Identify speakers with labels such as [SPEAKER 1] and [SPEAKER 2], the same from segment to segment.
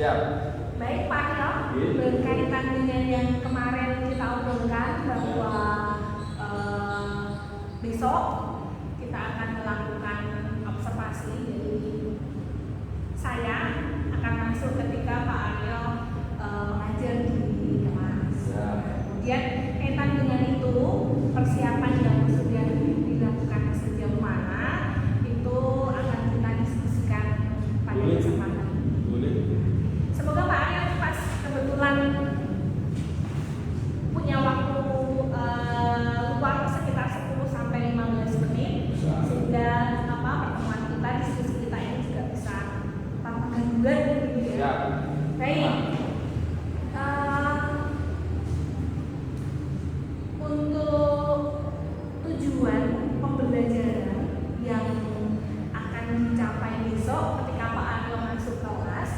[SPEAKER 1] Siap.
[SPEAKER 2] Baik Pak Aryo, berkaitan dengan yang kemarin kita obrolkan bahwa besok kita akan melakukan observasi. Jadi saya akan masuk ketika Pak Aryo mengajar di kelas. Kemudian kaitan dengan itu persiapan yang sudah dilakukan sejauh mana itu akan kita diskusikan pada kesempatan. Semoga Pak Aryo pas kebetulan punya waktu luang sekitar 10-15 menit sehingga pertemuan kita, diskusi kita ini juga bisa tanpa gangguan gitu ya. Baik. Untuk tujuan pembelajaran yang akan dicapai besok ketika Pak Aryo masuk kelas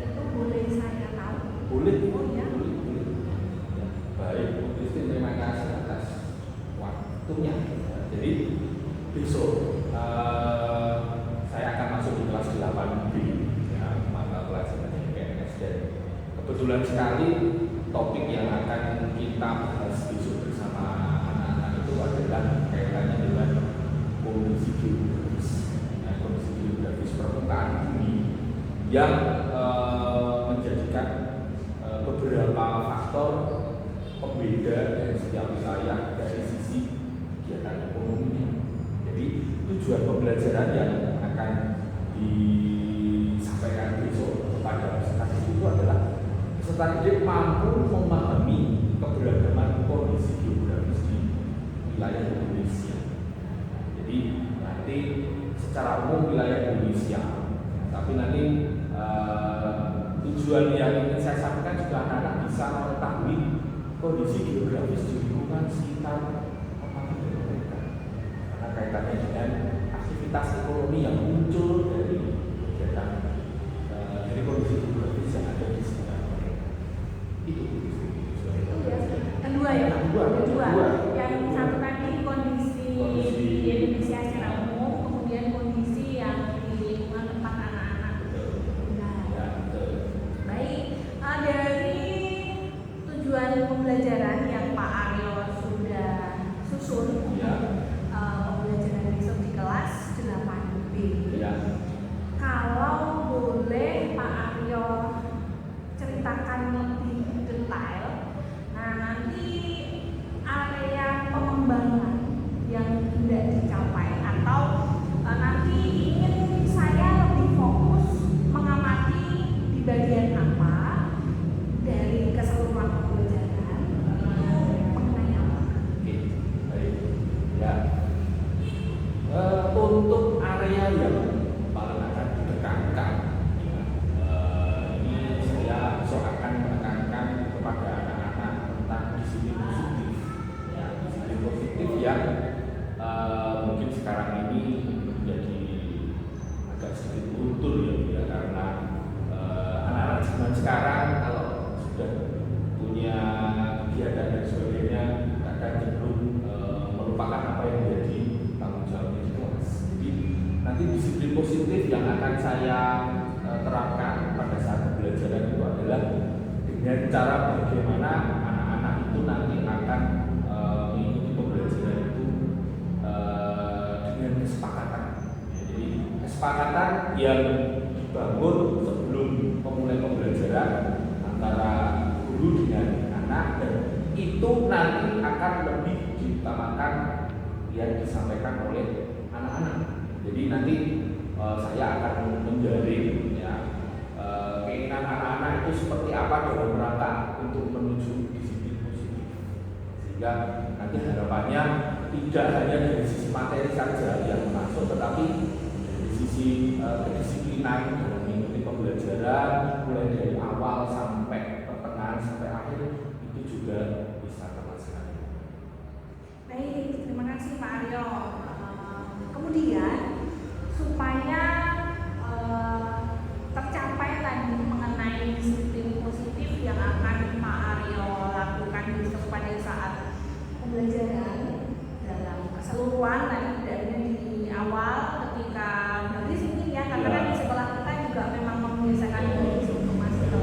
[SPEAKER 2] itu boleh saya tahu?
[SPEAKER 1] Boleh.
[SPEAKER 2] Oh ya.
[SPEAKER 1] Boleh. Ya, baik, Bu Christine, terima kasih atas waktunya. Jadi besok saya akan masuk di kelas 8B ya, mata pelajaran PNS, dan kebetulan sekali topik yang akan kita bahas besok bersama anak-anak itu adalah kaitannya dengan kondisi geografis permukaan bumi yang menjadikan beberapa faktor pembeda dari setiap wilayah dari sisi kegiatan ekonominya. Jadi tujuan pembelajaran yang akan disampaikan besok kepada peserta didik itu adalah peserta didik mampu memahami keberagaman kondisi geografis di wilayah Indonesia. Jadi nanti secara umum wilayah Indonesia, tapi nanti tujuan yang ingin saya sampaikan juga anak-anak bisa mengetahui kondisi geografis di lingkungan sekitar tempat tinggal mereka, karena kaitannya dengan aktivitas ekonomi yang muncul dari kegiatan dari kondisi geografis yang ada di sekitar mereka. Itu
[SPEAKER 2] kedua ya. Kedua. Yang satu tadi kondisi di Indonesia secara umum, kemudian kondisi yang di lingkungan tempat anak-anak. Baik, dari tujuan pembelajaran yang Pak Aryo sudah susun pembelajaran besok di kelas 8B. Kalau boleh Pak Aryo ceritakan lebih detail, nah nanti area pengembangan yang tidak dicapai atau nanti ingin saya lebih fokus mengamati di bagian apa dari keseluruhan pembelajaran mengenai apa?
[SPEAKER 1] Oke, baik. Ya. Untuk area yang paling akan ditekankan, ini saya besok akan menekankan kepada anak-anak tentang disiplin positif. Ya, disiplin positif yang mungkin sekarang ini menjadi agak sedikit luntur ya, karena anak-anak zaman sekarang kalau sudah punya kegiatan dan sebagainya akan cenderung melupakan apa yang menjadi tanggung jawabnya di kelas. Jadi nanti disiplin positif yang akan saya terapkan pada saat pembelajaran itu adalah dengan cara bagaimana anak-anak itu nanti akan mengikuti pembelajaran itu dengan kesepakatan. Jadi kesepakatan yang dibangun sebelum memulai pembelajaran antara guru dengan anak, dan itu nanti akan lebih diutamakan yang disampaikan oleh anak-anak. Jadi nanti saya akan menjaring keinginan anak-anak itu seperti apa dalam rangka untuk menuju disiplin positif, sehingga nanti harapannya tidak hanya dari sisi materi saja yang masuk, tetapi dari sisi kedisiplinan dalam mengikuti pembelajaran mulai dari awal sampai pertengahan sampai akhir itu juga bisa terlaksana.
[SPEAKER 2] Baik, terima kasih Pak Aryo. Kemudian supaya tercapai tadi mengenai disiplin positif yang akan Pak Aryo lakukan besok pada saat pembelajaran dalam keseluruhan, tadi tidak hanya di awal ketika berdisiplin ya, karena kan di sekolah kita juga memang membiasakan berdisiplin untuk masuk ke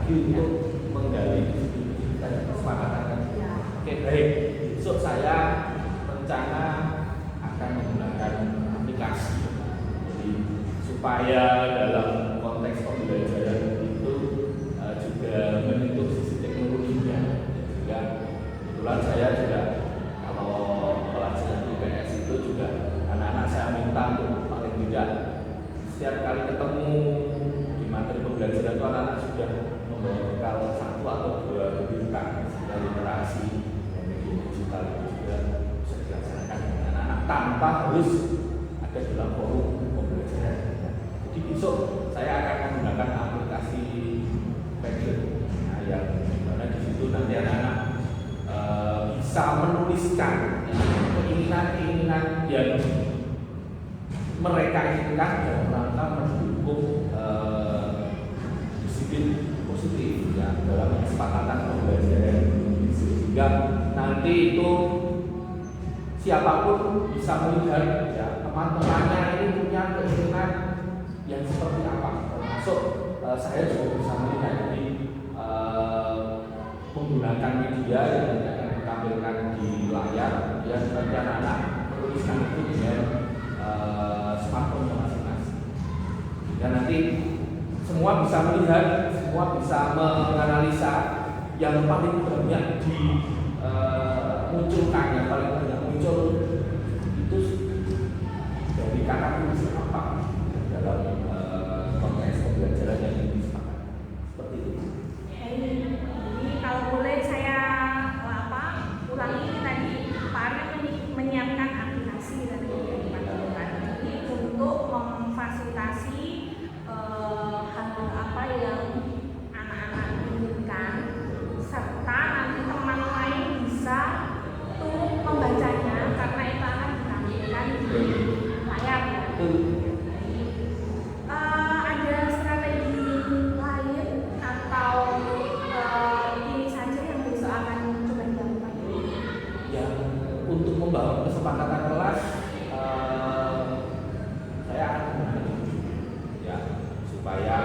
[SPEAKER 1] lagi untuk menggali kesepakatan. Oke, baik. Besok saya rencana akan menggunakan aplikasi, jadi supaya dalam konteks pembelajaran itu juga menyentuh sisi teknologinya. Sehingga kebetulan saya juga kalau pelajaran IPS itu juga anak-anak saya minta untuk paling tidak setiap kali ketemu di materi pembelajaran itu anak-anak sudah membawa bekal 1 atau 2 bintang sehingga literasi media digital itu juga bisa dilaksanakan dengan anak-anak tanpa harus ada dalam forum pembelajaran. Jadi besok saya akan menggunakan aplikasi Padlet, nah, yang dimana di situ nanti anak-anak bisa menuliskan keinginan-keinginan yang mereka inginkan dalam rangka mendukung disiplin positif ya dalam kesepakatan pembelajaran, sehingga nanti itu siapapun bisa melihat ya teman-temannya ini punya keinginan yang seperti apa, termasuk saya juga bisa melihat jadi menggunakan media yang nanti akan ditampilkan di layar, kemudian nanti anak-anak menuliskan itu dengan smartphone masing-masing. Dan nanti semua bisa melihat, semua bisa menganalisa yang paling banyak dimunculkan, yang paling banyak muncul itu dari kata kunci apa dalam konteks pembelajaran yang disepakati. Seperti itu.
[SPEAKER 2] Jadi kalau boleh saya ulangi tadi, Pak Arya menyiapkan aplikasi dari Pak ini untuk memfasilitasi hal apa yang anak-anak inginkan, serta nanti teman lain bisa turut membacanya karena itu akan ditampilkan di layar ya. Ada strategi lain atau ini saja yang besok akan coba dilakukan?
[SPEAKER 1] Ya, untuk membangun kesepakatan kelas saya akan menggunakan ya supaya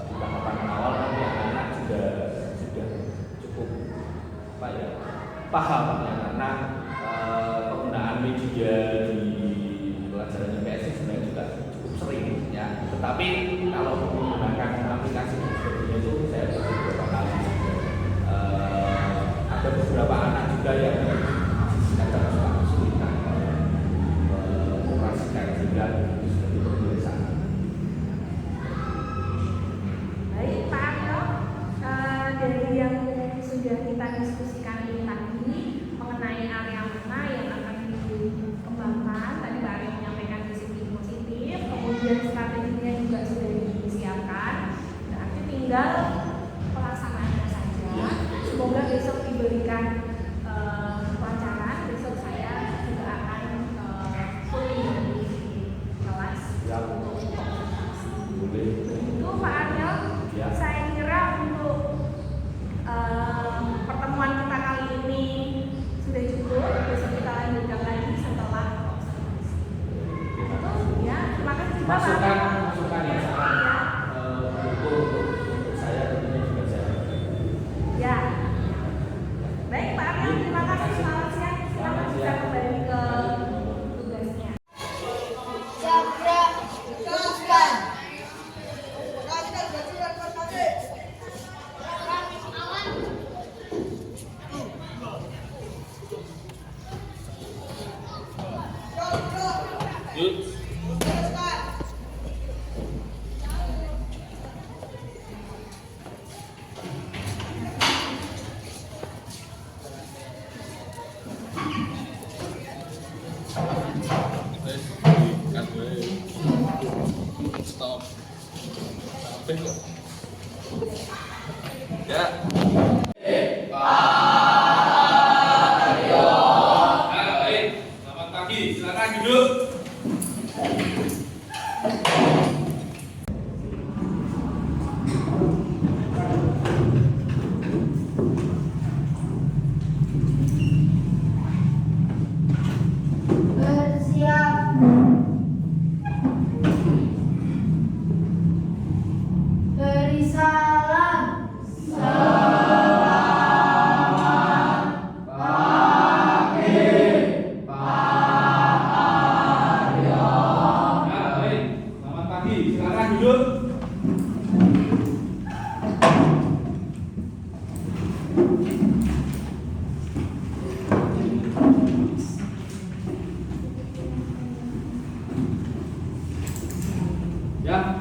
[SPEAKER 1] di tahapan awal nanti anak-anak juga sudah cukup paham ya, karena penggunaan media di pelajaran IPS sebenarnya juga cukup sering ya, tetapi kalau menggunakan aplikasi seperti itu saya baru beberapa kali ada beberapa anak juga yang kadang suka kesulitan mengoperasikan sehingga seperti pembiasaan.
[SPEAKER 2] Baik Pak Aryo, dari yang sudah kita diskusikan ini tadi mengenai area mana yang akan dikembangkan, tadi Pak Aryo menyampaikan disiplin positif, kemudian strateginya juga sudah disiapkan, berarti tinggal pelaksanaannya saja. Semoga besok diberikan pelajaran, besok saya juga akan full di kelas
[SPEAKER 1] Ya,
[SPEAKER 2] untuk
[SPEAKER 1] boleh.
[SPEAKER 2] itu Pak Aryo.
[SPEAKER 1] Ya.
[SPEAKER 2] Saya kira untuk pertemuan kita kali ini sudah cukup. Besok kita lanjutkan lagi setelah observasi. Itu ya, terima kasih juga Pak Aryo.
[SPEAKER 1] Masukan yang sangat untuk saya tentunya juga saya.
[SPEAKER 2] Ya. Baik Pak Aryo, terima kasih. Selamat siang. Silakan bisa kembali ke tugasnya.
[SPEAKER 3] Sabra, teruskan.
[SPEAKER 1] Yuk.
[SPEAKER 4] Stop. Sampai kok. Ya. Baik. Selamat pagi. Silakan duduk.
[SPEAKER 3] Bersiap. Beri salam.
[SPEAKER 1] pagi, silakan duduk. Ya,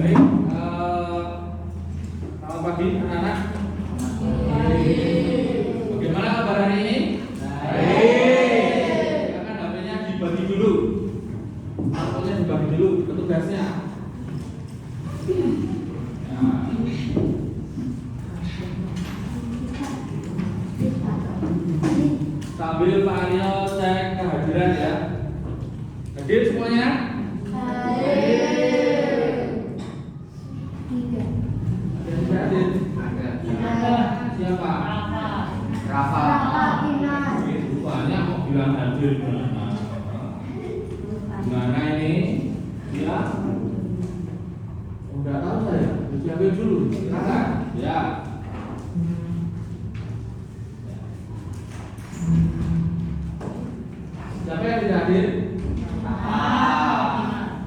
[SPEAKER 1] baik. Selamat pagi anak-anak. Bagaimana kabar hari ini? Baik. Silakan HP-nya dibagi dulu. Apelnya dibagi dulu petugasnya. Ya. Sambil Pak Aryo cek kehadiran ya. Hadir semuanya? Siapa? Rafa. Banyak kok bilang hadir. Gimana ini? Ya. Udah tahu saya. Diambil dulu. Silakan. Ya. Siapa yang tidak hadir?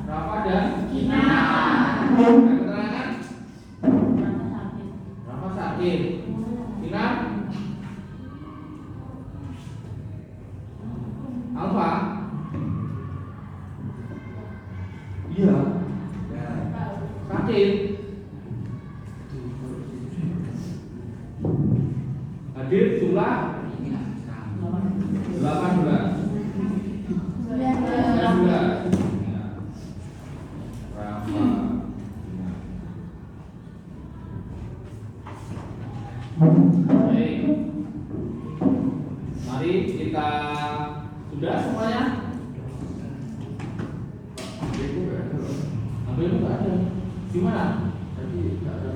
[SPEAKER 1] Rafa dan Gina. Keterangan? Rafa sakit. Gina? Alfa? Iya. Sakit. Hadir jumlah 18. 19. Rafa. Baik. Mari kita sudah semuanya. Ambil itu nggak ada. Gimana? Tadi nggak ada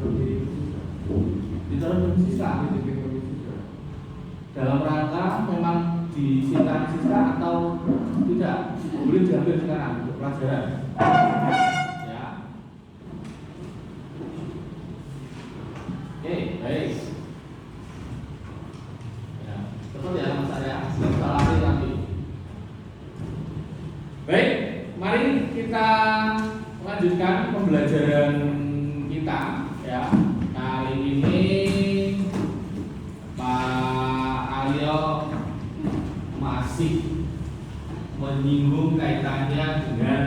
[SPEAKER 1] di dalam sisa. Dalam rangka memang disita sisa atau tidak boleh diambil sekarang untuk pelajaran. Ya. Oke, baik. Ya, cepat ya Mas Arya. Salah nanti. Baik, mari kita melanjutkan pembelajaran kita ya. Kali ini Pak Aryo masih menyinggung kaitannya dengan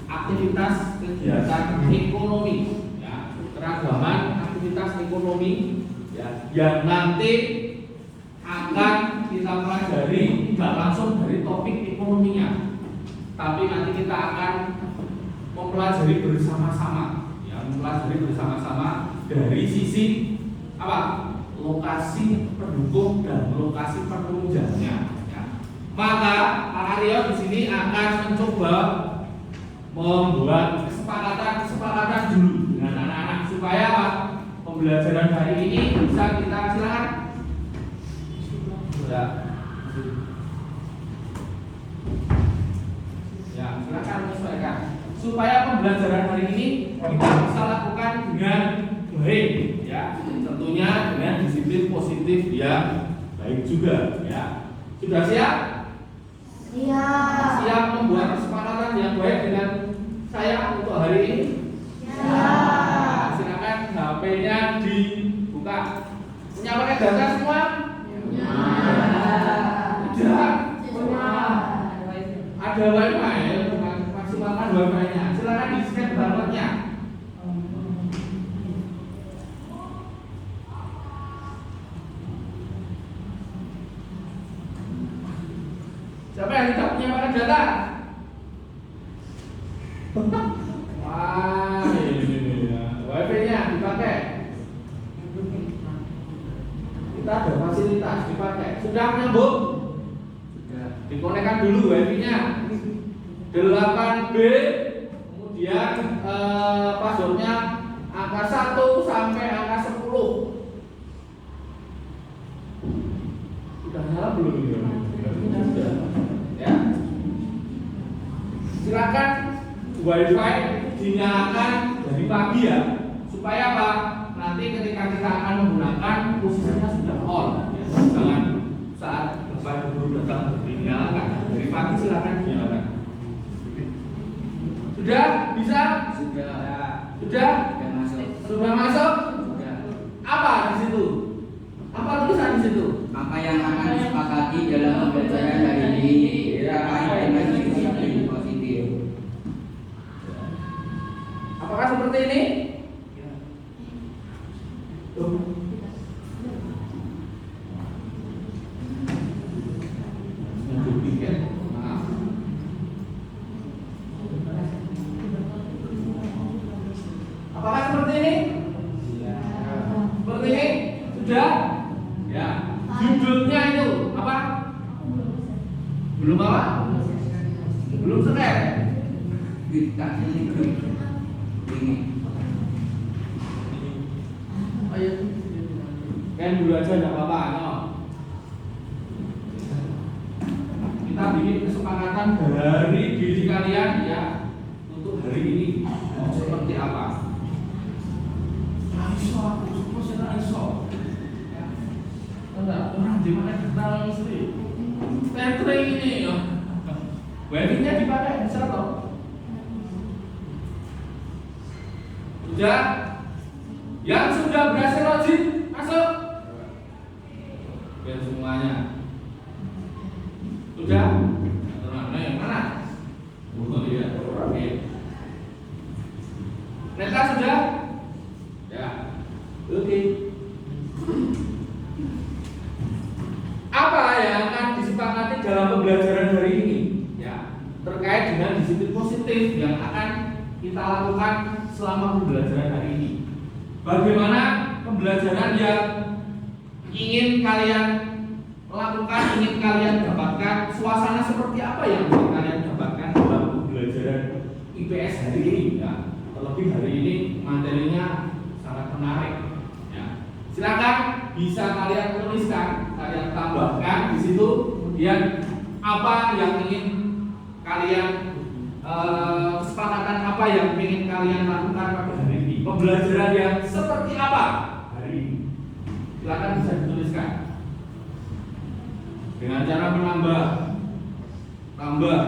[SPEAKER 1] aktivitas kegiatan ekonomi ya, keragaman aktivitas ekonomi ya, yang nanti akan kita pelajari tidak langsung dari topik ekonominya, tapi nanti kita akan mempelajari bersama-sama ya, mempelajari bersama-sama dari sisi apa? Lokasi pendukung dan lokasi penunjangnya. Ya. Maka Pak Aryo di sini akan mencoba membuat kesepakatan dulu dengan anak-anak supaya apa? Pembelajaran hari ini bisa kita silakan. Sudah. Ya, silakan menyesuaikan. Supaya pembelajaran hari ini kita bisa lakukan dengan baik, ya. Tentunya dengan disiplin positif yang baik juga, ya. Sudah siap?
[SPEAKER 3] Siap.
[SPEAKER 1] Siap membuat kesepakatan yang baik dengan saya untuk hari ini?
[SPEAKER 3] Siap.
[SPEAKER 1] Silakan HP-nya dibuka. Punya pakai data semua? Tidak. Ada wifi, maksimalkan wifi-nya. Silakan di-scan barcode-nya. Siapa yang tidak punya pakai data? Wah, ini wifi-nya dipakai. Kita ada fasilitas dipakai. Sudah nyambung? Sudah. Dikonekkan dulu wifi-nya. 8B, kemudian passwordnya angka 1 sampai angka 10. Sudah nyala belum ini? Sudah. Ya. Silakan wifi dinyalakan dari pagi ya, supaya apa? Nanti ketika kita akan menggunakan posisinya sudah on. Ya. Jangan saat bapak guru datang dinyalakan. Dari pagi silakan dinyalakan. Sudah? Bisa?
[SPEAKER 5] Sudah.
[SPEAKER 1] Sudah?
[SPEAKER 5] masuk.
[SPEAKER 1] Sudah masuk?
[SPEAKER 5] Sudah.
[SPEAKER 1] Apa di situ? Apa tulisan di situ?
[SPEAKER 5] Apa yang akan disepakati dalam pembelajaran hari ini terkait dengan diskusi positif?
[SPEAKER 1] Apakah seperti ini? Apakah seperti ini? Seperti ini? Sudah? Ya. Judulnya itu apa? Belum apa? Belum selesai.
[SPEAKER 5] Kita ini
[SPEAKER 1] Ayo. Kan dulu aja enggak apa-apa, no. Kita bikin kesepakatan dari diri kalian ya untuk hari ini mau seperti apa. Iso aku terus ora iso. Ya. Enggak, orang di mana kenal mesti. Tetre ini ya. Weddingnya dipakai bisa toh? Sudah? Yang sudah berhasil login masuk. Biar semuanya. Sudah? Nah, yang mana? Oh iya, oke. Neta sudah? Ya. Oke. Apa yang akan disepakati dalam pembelajaran hari ini? Ya, terkait dengan disiplin positif yang akan kita lakukan selama pembelajaran hari ini. Bagaimana pembelajaran yang ingin kalian lakukan, ingin kalian dapatkan, suasana seperti apa yang ingin kalian dapatkan dalam pembelajaran IPS hari ini? Ya, terlebih hari ini materinya sangat menarik. Ya, silakan bisa kalian tuliskan, kalian tambahkan di situ, kemudian apa yang ingin kalian kesepakatan apa yang ingin kalian lakukan pada hari ini, pembelajaran yang seperti apa hari ini, silakan bisa dituliskan dengan cara tambah.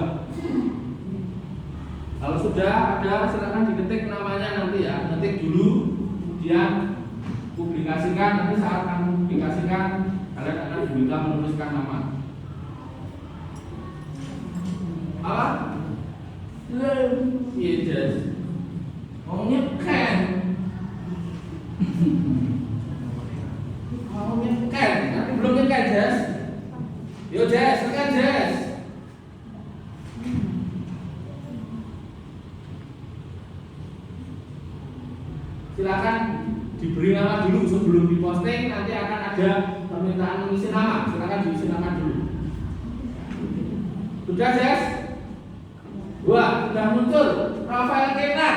[SPEAKER 1] Kalau sudah ada silakan diketik namanya nanti ya, ketik dulu, kemudian publikasikan. Nanti saat kamu publikasikan kalian akan diminta menuliskan nama. Apa? Yes. Maunya kan? Maunya kan? Nanti belum kan Jess? Yo Jess, kan Jess? Silakan diberi nama dulu sebelum diposting. Nanti akan ada permintaan mengisi nama. Silakan diisi nama dulu. Sudah Jess? Wah, sudah muncul Rafael Kena.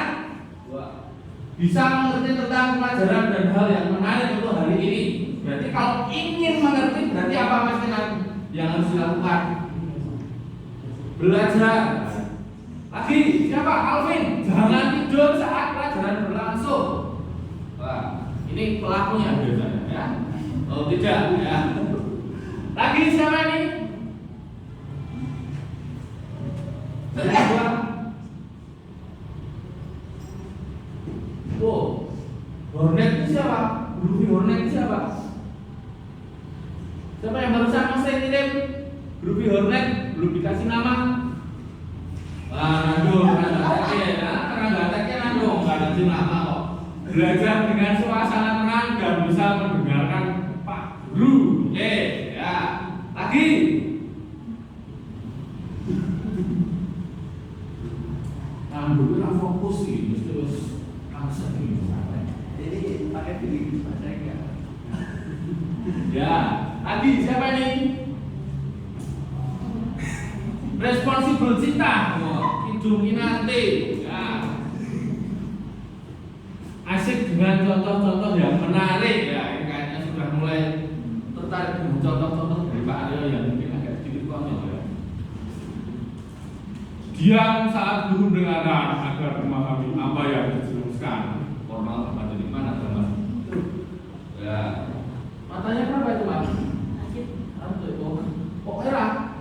[SPEAKER 1] Wah, bisa mengerti tentang pelajaran dan hal yang menarik untuk hari ini. Berarti kalau ingin mengerti, berarti apa Mas Kena yang harus dilakukan? Belajar. Lagi, siapa? Alvin. Jangan tidur saat pelajaran berlangsung. Wah, ini pelakunya biasanya ya. Oh tidak ya. Lagi siapa nih? Oh, Hornet itu siapa? Groovy Hornet itu siapa? Siapa yang barusan saya kirim? Groovy Hornet belum dikasih nama. Nando, Nando, nggak ada nama kok. Belajar dengan suasana tenang dan bisa mendengarkan Pak Guru. Ya, lagi. Dulu lah fokus sih, terus langsung jadi pakai pilih bahasa enggak? Ya, lagi siapa nih? Responsible cinta, hidung nanti. Ya, asik dengan contoh-contoh yang menarik ya. Ini kayaknya sudah mulai tertarik dengan contoh-contoh dari Pak Aryo yang mungkin agak sedikit konyol ya. Diam saat guru mendengarkan agar memahami apa yang dijelaskan. Formal apa jadi mana teman? Ya, matanya berapa itu Mas? Kok merah?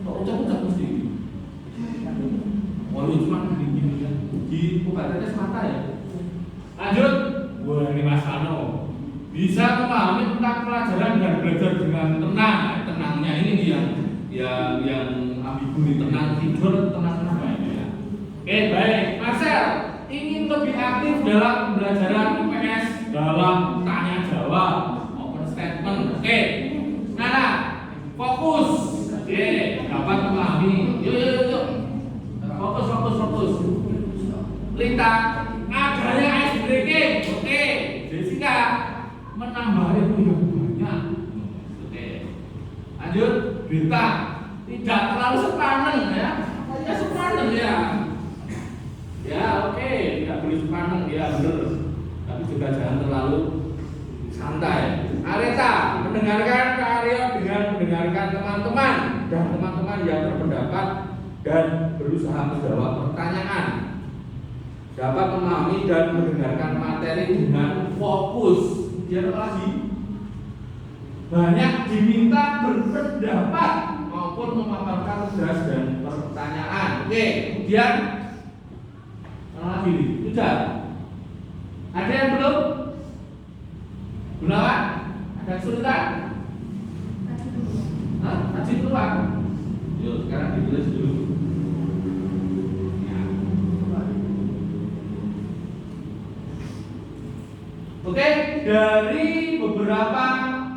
[SPEAKER 1] Kok ucap-ucap mesti? Oh, cuma gini ya. Di UKTS mata ya. Lanjut. Wah, ini Mas Ano. Bisa memahami tentang pelajaran dan belajar dengan tenang. Tenangnya ini nih yang ambigu nih, tenang tidur, tenang apa ini ya. Oke, baik. Marcel, ingin lebih aktif dalam pembelajaran IPS dalam tanya jawab, open statement. Oke. Nana, fokus. Oke, dapat memahami. Yuk. Fokus. Lita, adanya ice breaking. Oke. Jessica, menambah ilmu yang banyak. Oke. Lanjut, Beta, tidak terlalu sepaneng ya. Ya sepaneng ya. Ya oke, tidak boleh sepaneng ya benar. Tapi juga jangan terlalu santai. Areta, mendengarkan Kak Aryo dengan mendengarkan teman-teman dan teman-teman yang berpendapat dan berusaha menjawab pertanyaan. Dapat memahami dan mendengarkan materi dengan fokus. Dia lagi banyak diminta berpendapat maupun memaparkan tugas dan pertanyaan. Oke, kemudian mana lagi? Sudah. Ada yang belum? Gunawan? Ada kesulitan? Tadi keluar. Yuk, sekarang ditulis dulu. Oke, dari beberapa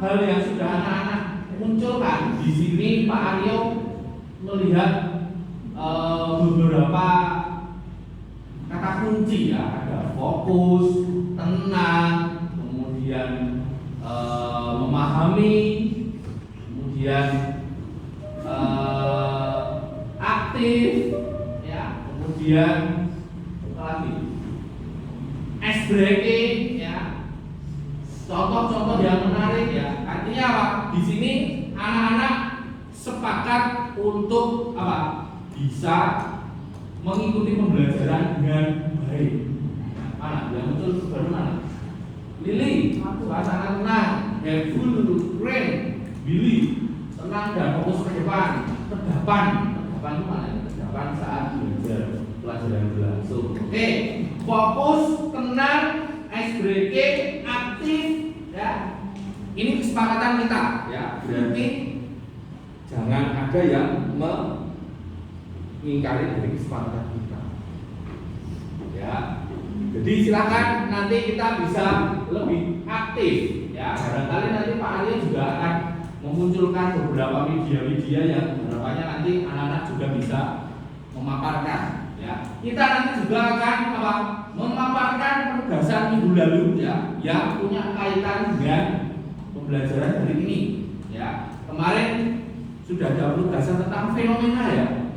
[SPEAKER 1] hal yang sudah anak-anak munculkan di sini, Pak Aryo melihat beberapa kata kunci ya, ada fokus, tenang, kemudian memahami, kemudian aktif, ya, kemudian apa lagi? Ice breaking, ya. Contoh-contoh yang menarik ya. Artinya apa? Di sini anak-anak sepakat untuk apa? Bisa mengikuti pembelajaran dengan baik. Mana? Yang muncul baru mana? Lili, suasana tenang, Heful, Rain, Billy, tenang dan fokus ke depan. Terdapan itu mana? Terdapan saat belajar pelajaran berlangsung. Oke, fokus, tenang, ice breaking, aktif, ya. Ini kesepakatan kita, ya. Berarti jangan ada yang mengingkari dari kesepakatan kita, ya. Jadi silakan nanti kita bisa lebih aktif, ya. Barangkali nanti Pak Aryo juga akan memunculkan beberapa media-media yang harapannya nanti anak-anak juga bisa memaparkan, ya. Kita nanti juga akan apa? Memaparkan penugasan minggu lalu, ya, yang punya kaitan dengan pembelajaran hari ini, ya. Kemarin sudah ada penugasan tentang fenomena, ya.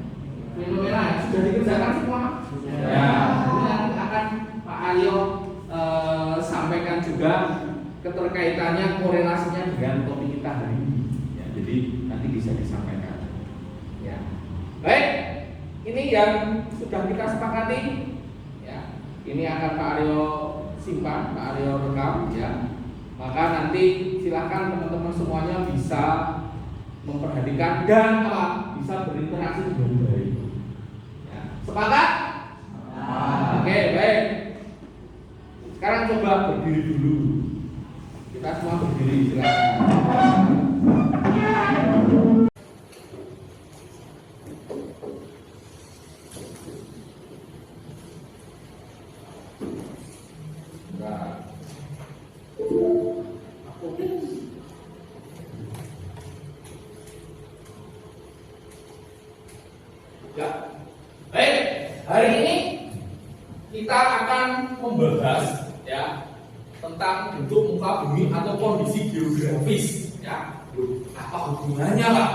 [SPEAKER 1] Fenomena ya, sudah dikerjakan semua. Ya, ini nanti akan Pak Aryo sampaikan juga keterkaitannya, korelasinya dengan topik kita hari ini. Ya, jadi nanti bisa disampaikan. Ya. Baik, ini yang sudah kita sepakati. Ini akan Pak Aryo simpan, Pak Aryo rekam, ya. Maka nanti silakan teman-teman semuanya bisa memperhatikan dan apa? Bisa berinteraksi dengan baik. Ya. Sepakat? Oke, baik. Sekarang coba berdiri dulu. Kita semua berdiri, silakan. Ya, baik. Hari ini kita akan membahas ya tentang bentuk muka bumi atau kondisi geografis. Ya, apa hubungannya Pak?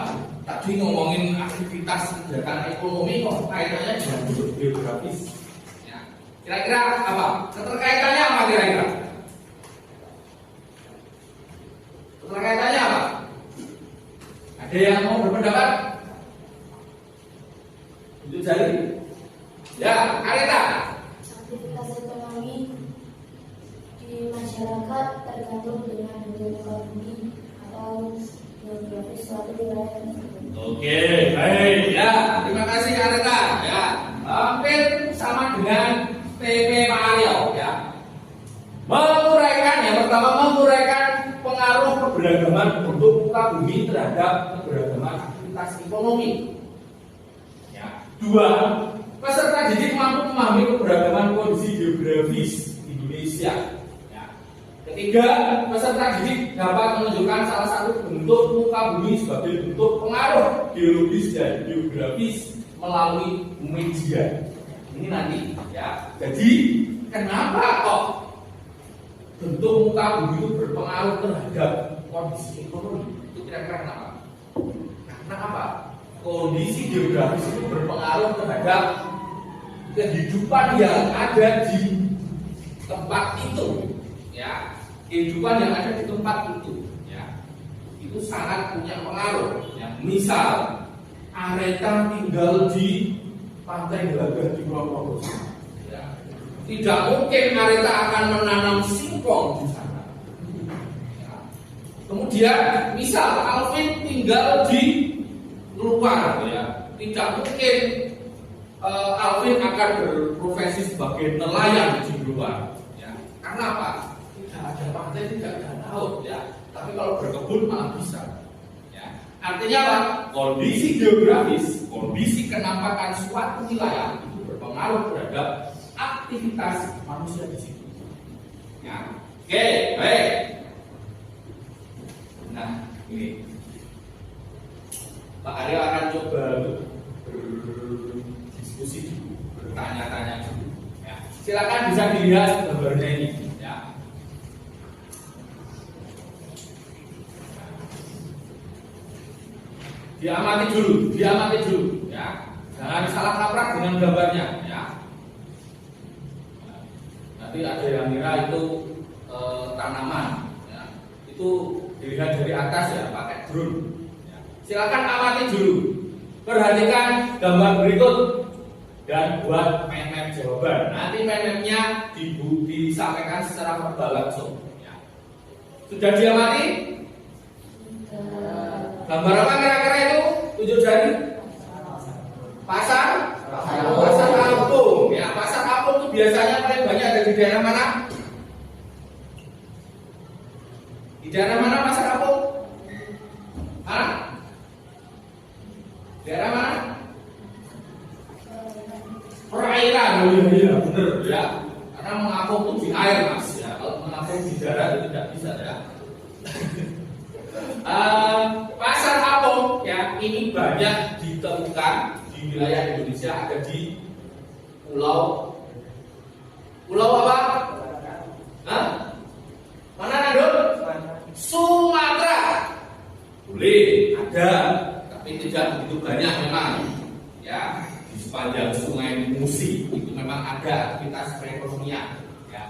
[SPEAKER 1] Tadi ngomongin aktivitas kegiatan ekonomi kok kaitannya dengan bentuk geografis. Ya, kira-kira apa? Keterkaitannya apa kira-kira? Keterkaitannya apa? Ada yang mau berpendapat? Itu jari. Ya, Areta.
[SPEAKER 3] Aktivitas ekonomi di masyarakat tergantung dengan bentuk muka bumi atau geografis suatu wilayah tersebut.
[SPEAKER 4] Oke, baik. Ya, terima kasih Areta. Ya,
[SPEAKER 1] hampir sama dengan TP Pak Aryo ya. Menguraikan yang pertama menguraikan pengaruh keberagaman bentuk muka bumi terhadap keberagaman aktivitas ekonomi. Ya. Dua, peserta didik mampu memahami keberagaman kondisi geografis Indonesia. Ya. Ketiga, peserta didik dapat menunjukkan salah satu bentuk muka bumi sebagai bentuk pengaruh geologis dan geografis melalui media. Ini nanti ya. Jadi kenapa kok bentuk muka bumi itu berpengaruh terhadap kondisi ekonomi? Itu kira-kira kenapa? Karena apa? Kondisi geografis itu berpengaruh terhadap kehidupan yang ada di tempat itu, ya. Kehidupan yang ada di tempat itu, ya. Itu sangat punya pengaruh. Ya. Misal, Areta tinggal di Pantai Gelagah di Pulau Probolinggo. Ya. Tidak mungkin Areta akan menanam singkong di sana. Ya. Kemudian, misal Alvin tinggal di luar, ya. Tidak mungkin Alvin akan berprofesi sebagai nelayan di luar, ya. Karena apa? Tidak ada pantai, tidak ada laut, ya. Tapi kalau berkebun malah bisa. Ya. Artinya apa? Kondisi geografis, kondisi kenampakan suatu wilayah itu berpengaruh terhadap aktivitas manusia di situ. Ya. Oke, baik. Nah, ini Pak Aryo akan coba berdiskusi dulu, bertanya-tanya dulu. Ya. Silakan bisa dilihat gambarnya ini. Ya. Diamati dulu, ya. Jangan salah kaprah dengan gambarnya, ya. Nanti ada yang kira itu tanaman, ya. Itu dilihat dari atas ya, pakai drone. Silakan amati dulu, perhatikan gambar berikut dan buat map jawaban. Nanti map-nya disampaikan secara verbal langsung. Ya. Sudah diamati? Gambar apa kira-kira itu? 7 jari? Pasar kampung. Ya, pasar kampung itu biasanya paling banyak ada di daerah mana? Di daerah mana pasar kampung? Hah? Daerah mana? Perairan, iya benar ya. Karena mengapung itu di air mas ya. Kalau mengapung di darat itu tidak bisa ya. Pasar apung ya ini banyak ditemukan di wilayah Indonesia, ada di pulau apa? Hah? Mana Nadul? Sumatera. Boleh ada. Tapi tidak begitu banyak memang ya. Di sepanjang Sungai Musi itu memang ada aktivitas perekonomian ya.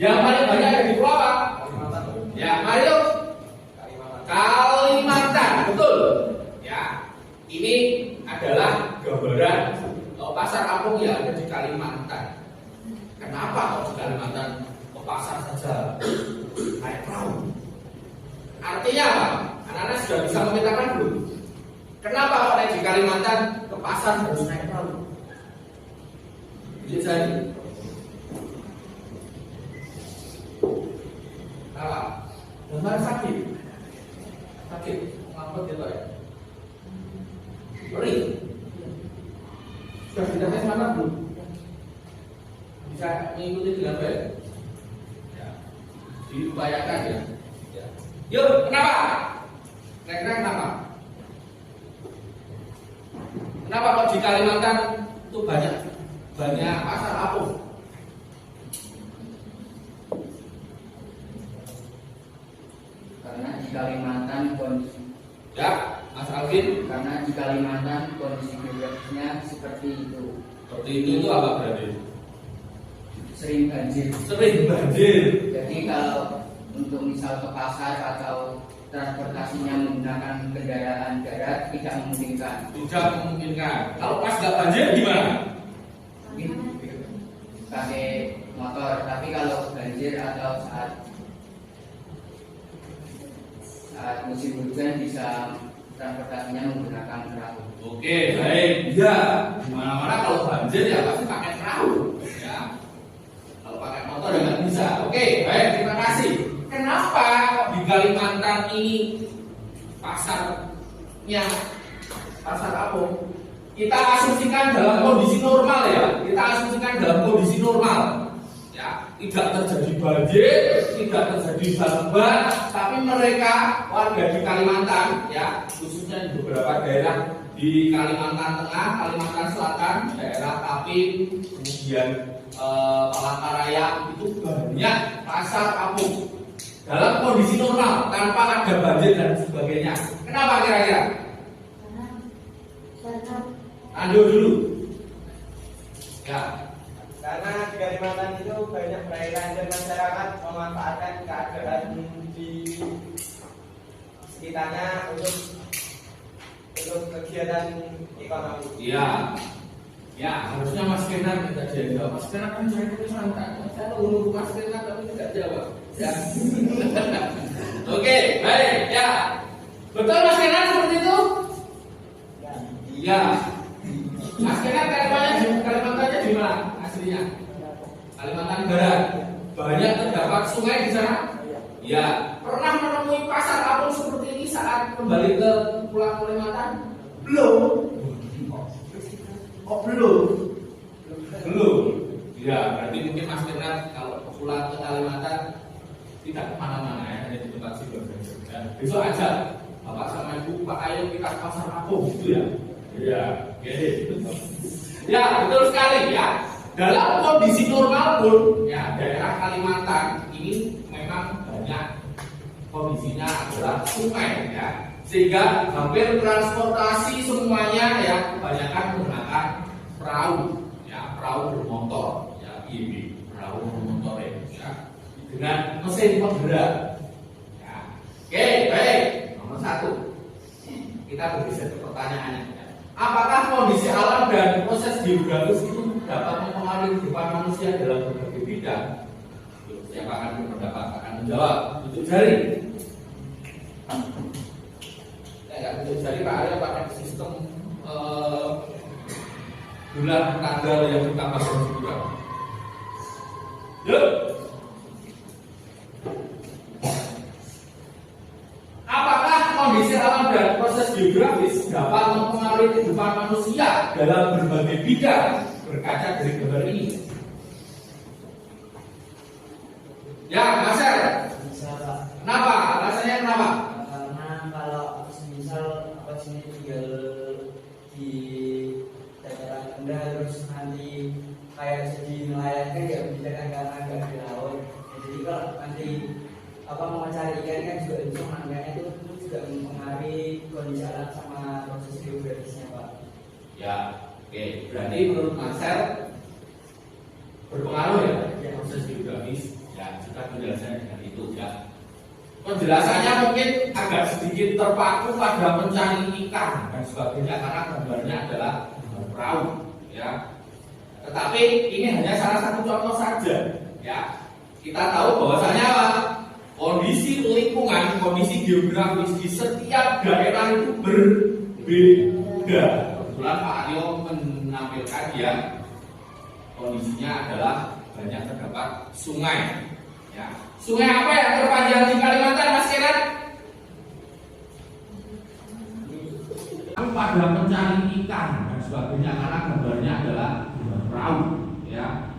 [SPEAKER 1] Yang paling banyak ada di pulau apa? Kalimantan. Ya, Mario. Kalimantan, betul ya. Ini adalah gambaran pasar kampung yang ada di Kalimantan. Kenapa kok di Kalimantan ke pasar saja naik perahu? Artinya apa? Anak-anak sudah bisa memetakan belum? Kenapa orang di Kalimantan ke pasar harus naik perahu? Jadi apa? Gambar sakit, ngambek gitu ya. Beri. Sudah ditanya mana belum? Bisa mengikuti dengan baik. Ya. Diupayakan ya. Yuk, kenapa? Kira-kira kenapa? Kenapa kok di Kalimantan itu banyak pasar apung?
[SPEAKER 5] Karena di Kalimantan kondisi
[SPEAKER 1] Mas Alvin.
[SPEAKER 5] Karena di Kalimantan kondisi geografisnya seperti itu.
[SPEAKER 1] Seperti itu apa berarti?
[SPEAKER 5] Sering banjir.
[SPEAKER 1] Jadi
[SPEAKER 5] kalau untuk misal ke pasar atau transportasinya menggunakan kendaraan darat tidak memungkinkan.
[SPEAKER 1] Kalau pas nggak banjir gimana?
[SPEAKER 5] Mungkin pakai motor. Tapi kalau banjir atau saat musim hujan bisa transportasinya menggunakan perahu.
[SPEAKER 1] Oke, baik. Ya, di mana-mana kalau banjir
[SPEAKER 4] banjir ya pasti pakai perahu, ya. Kalau pakai motor ya nggak bisa. Oke, baik, terima kasih. Kenapa kok di Kalimantan ini pasarnya pasar apung? Kita asumsikan dalam kondisi normal ya. Kita asumsikan dalam kondisi normal. Ya, tidak terjadi banjir, tidak terjadi banjir, tapi mereka warga di Kalimantan, ya, khususnya di beberapa daerah di Kalimantan Tengah, Kalimantan Selatan, daerah Tapin, kemudian Palangkaraya itu banyak pasar apung dalam kondisi normal tanpa ada banjir dan sebagainya. Kenapa kira-kira?
[SPEAKER 3] Karena
[SPEAKER 4] Ando dulu. Ya.
[SPEAKER 6] Karena di Kalimantan itu banyak perairan dan masyarakat memanfaatkan keadaan di sekitarnya untuk kegiatan ekonomi.
[SPEAKER 4] Iya. Ya, harusnya Mas Kenan tidak jawab. Mas Kenan kan saya itu santai. Saya nunggu Mas Kenan tapi tidak jawab. Ya. Oke, baik. Ya. Betul Mas Kenan seperti itu? Iya. Mas Kenan Kalimantannya di mana aslinya? Kalimantan Barat. Banyak terdapat sungai di sana? Ya. Pernah menemui pasar apung seperti ini saat kembali ke pulang Kalimantan? Belum. Kok belum? Belum. Ya, berarti mungkin Mas Kenan kalau pulang ke Kalimantan tidak kemana-mana ya, hanya di tempat situ saja. Besok aja, Bapak sama Ibu, Pak, ayo kita ke pasar apung gitu ya. Iya, oke. Ya, betul sekali ya. Dalam kondisi normal pun, ya daerah Kalimantan ini memang banyak kondisinya adalah sungai ya, sehingga hampir transportasi semuanya ya kebanyakan menggunakan perahu, ya perahu bermotor, ya ini perahu bermotor ya dengan mesin penggerak. Ya. Oke, baik. Nomor 1 kita bergeser ke pertanyaannya. Apakah kondisi alam dan proses geografis itu dapat mempengaruhi kehidupan manusia dalam berbagai bidang? Siapa akan berpendapat akan menjawab? Tunjuk jari. Nggak tunjuk jari Pak Arya pakai sistem bulan tanggal yang ditambah juga. Yuk. Apakah kondisi alam dan proses geografis dapat mempengaruhi kehidupan manusia dalam berbagai bidang berkaca dari gambar ini? Ya, Mas Er.
[SPEAKER 7] Bisa Pak.
[SPEAKER 4] Kenapa? Alasannya kenapa?
[SPEAKER 7] Karena kalau misal sini tinggal di daerah rendah terus nanti kayak jadi nelayan kan ya bisa kan karena nggak di laut. Jadi kalau nanti mau mencari ikan kan juga bisa makanya itu juga mempengaruhi kondisi alam sama proses geografisnya Pak.
[SPEAKER 4] Ya, oke. Berarti menurut Mas Er berpengaruh ya proses geografis. Ya, kita penjelasannya dengan itu ya. Penjelasannya mungkin agak sedikit terpaku pada mencari ikan dan sebagainya karena gambarnya adalah perahu, ya. Tetapi ini hanya salah satu contoh saja, ya. Kita tahu bahwasanya apa? Kondisi lingkungan, kondisi geografis di setiap daerah itu berbeda. Kebetulan Pak Aryo menampilkan ya kondisinya adalah banyak terdapat sungai. Ya. Sungai apa yang terpanjang di Kalimantan, Mas Kenan? Pada mencari ikan dan sebagainya karena gambarnya adalah perahu, ya.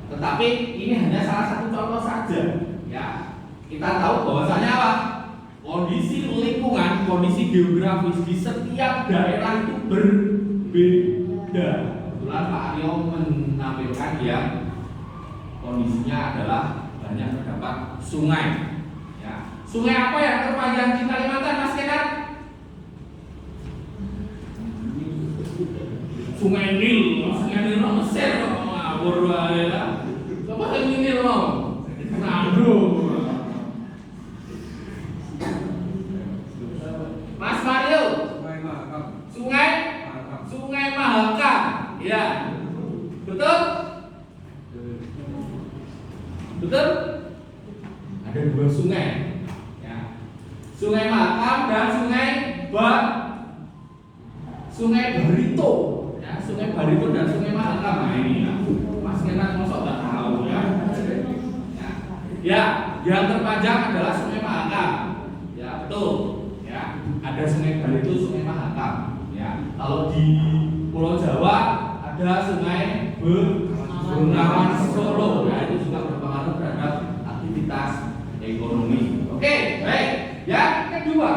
[SPEAKER 4] Tetapi ini hanya salah satu contoh saja, ya. Kita tahu bahwasanya apa? Kondisi lingkungan, kondisi geografis di setiap daerah itu berbeda. Kebetulan Pak Aryo menampilkan ya kondisinya adalah banyak terdapat sungai. Ya. Sungai apa yang terpanjang di Kalimantan, Mas Kenan? Sungai Nil, Mesir, ngawur wae lah. Coba yang Nil mau. Aduh. Mas Mario. Sungai Mahakam. Ya. Betul? Betul? Ada dua sungai, ya. Sungai Mahakam dan Sungai Barito, ya. Sungai Barito dan Sungai Mahakam yang terpanjang adalah Sungai Mahakam. Ya, betul. Ya, ada Sungai Balitu, Sungai Mahakam. Ya, kalau di Pulau Jawa ada Sungai Bengawan Solo. Ya, itu juga berpengaruh terhadap aktivitas ekonomi. Oke, baik. Yang kedua,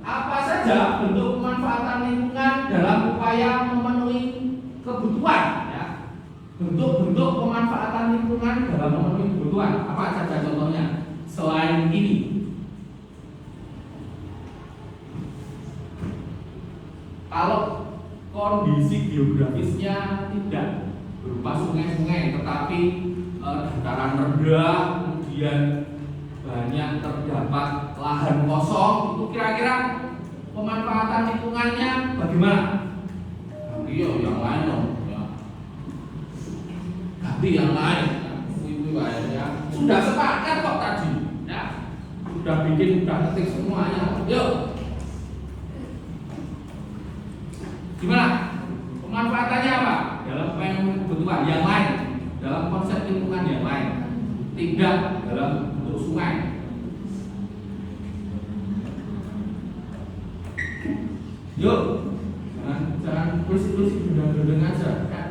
[SPEAKER 4] apa saja bentuk pemanfaatan lingkungan dalam upaya memenuhi kebutuhan? Bentuk-bentuk pemanfaatan lingkungan dalam memenuhi kebutuhan apa saja contohnya selain ini? Kalau kondisi geografisnya tidak berupa sungai-sungai, tetapi dataran rendah, kemudian banyak terdapat lahan kosong, itu kira-kira pemanfaatan lingkungannya bagaimana? Iya, yang lain dong. Tapi yang lain, ya, sudah sepakat kok tadi, ya, sudah ketik semuanya. Yuk, gimana? Pemanfaatannya apa? Dalam kebutuhan yang lain, dalam konsep lingkungan yang lain, tidak dalam bentuk sungai. Yuk, jangan kursi-kursi benda-benda aja, ya.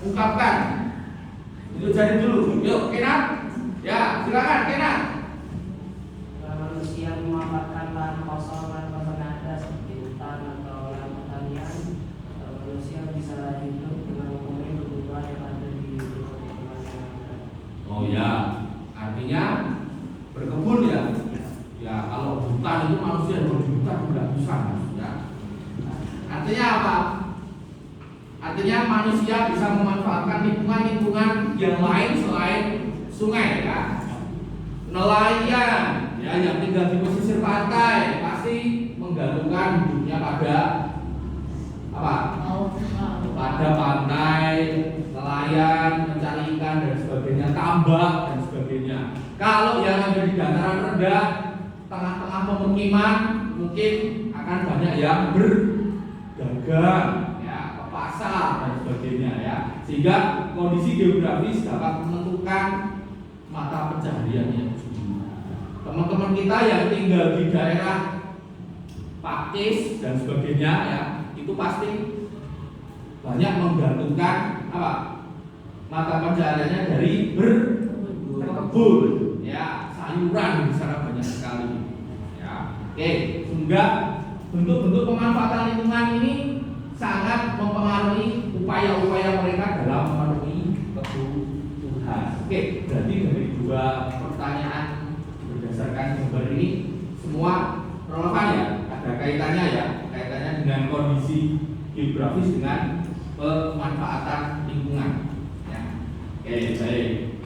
[SPEAKER 4] Ungkapkan. Itu cari dulu. Yuk, Kenan. Ya, silakan Kenan.
[SPEAKER 8] Manusia memanfaatkan lahan kosong atau ada seperti hutan atau lahan pertanian, manusia bisa hidup dengan memenuhi kebutuhan yang ada di lingkungan yang ada.
[SPEAKER 4] Oh ya, artinya berkebun ya. Ya, kalau hutan itu manusia yang di hutan tidak bisa, ya. Artinya apa? Artinya manusia bisa memanfaatkan lingkungan yang lain selain sungai, ya. Nelayan, ya, yang tinggal di pesisir pantai pasti menggantungkan hidupnya pada apa? Pada pantai, nelayan, mencari ikan dan sebagainya, tambak dan sebagainya. Kalau yang ada di dataran rendah, tengah-tengah pemukiman, mungkin akan banyak yang berdagang, pasar dan sebagainya, ya, sehingga kondisi geografis dapat menentukan mata pencahariannya. Teman-teman kita yang tinggal di daerah Pakis dan sebagainya, ya, itu pasti banyak menggantungkan apa? Mata pencahariannya dari berkebun, ya, sayuran di sana banyak sekali, ya. Oke, sehingga bentuk-bentuk pemanfaatan lingkungan ini sangat mempengaruhi upaya-upaya mereka dalam memenuhi kebutuhan. Oke, berarti dari dua pertanyaan berdasarkan sumber ini semua relevan, ya, ada kaitannya, ya, kaitannya dengan kondisi geografis dengan pemanfaatan lingkungan, ya. Oke, baik.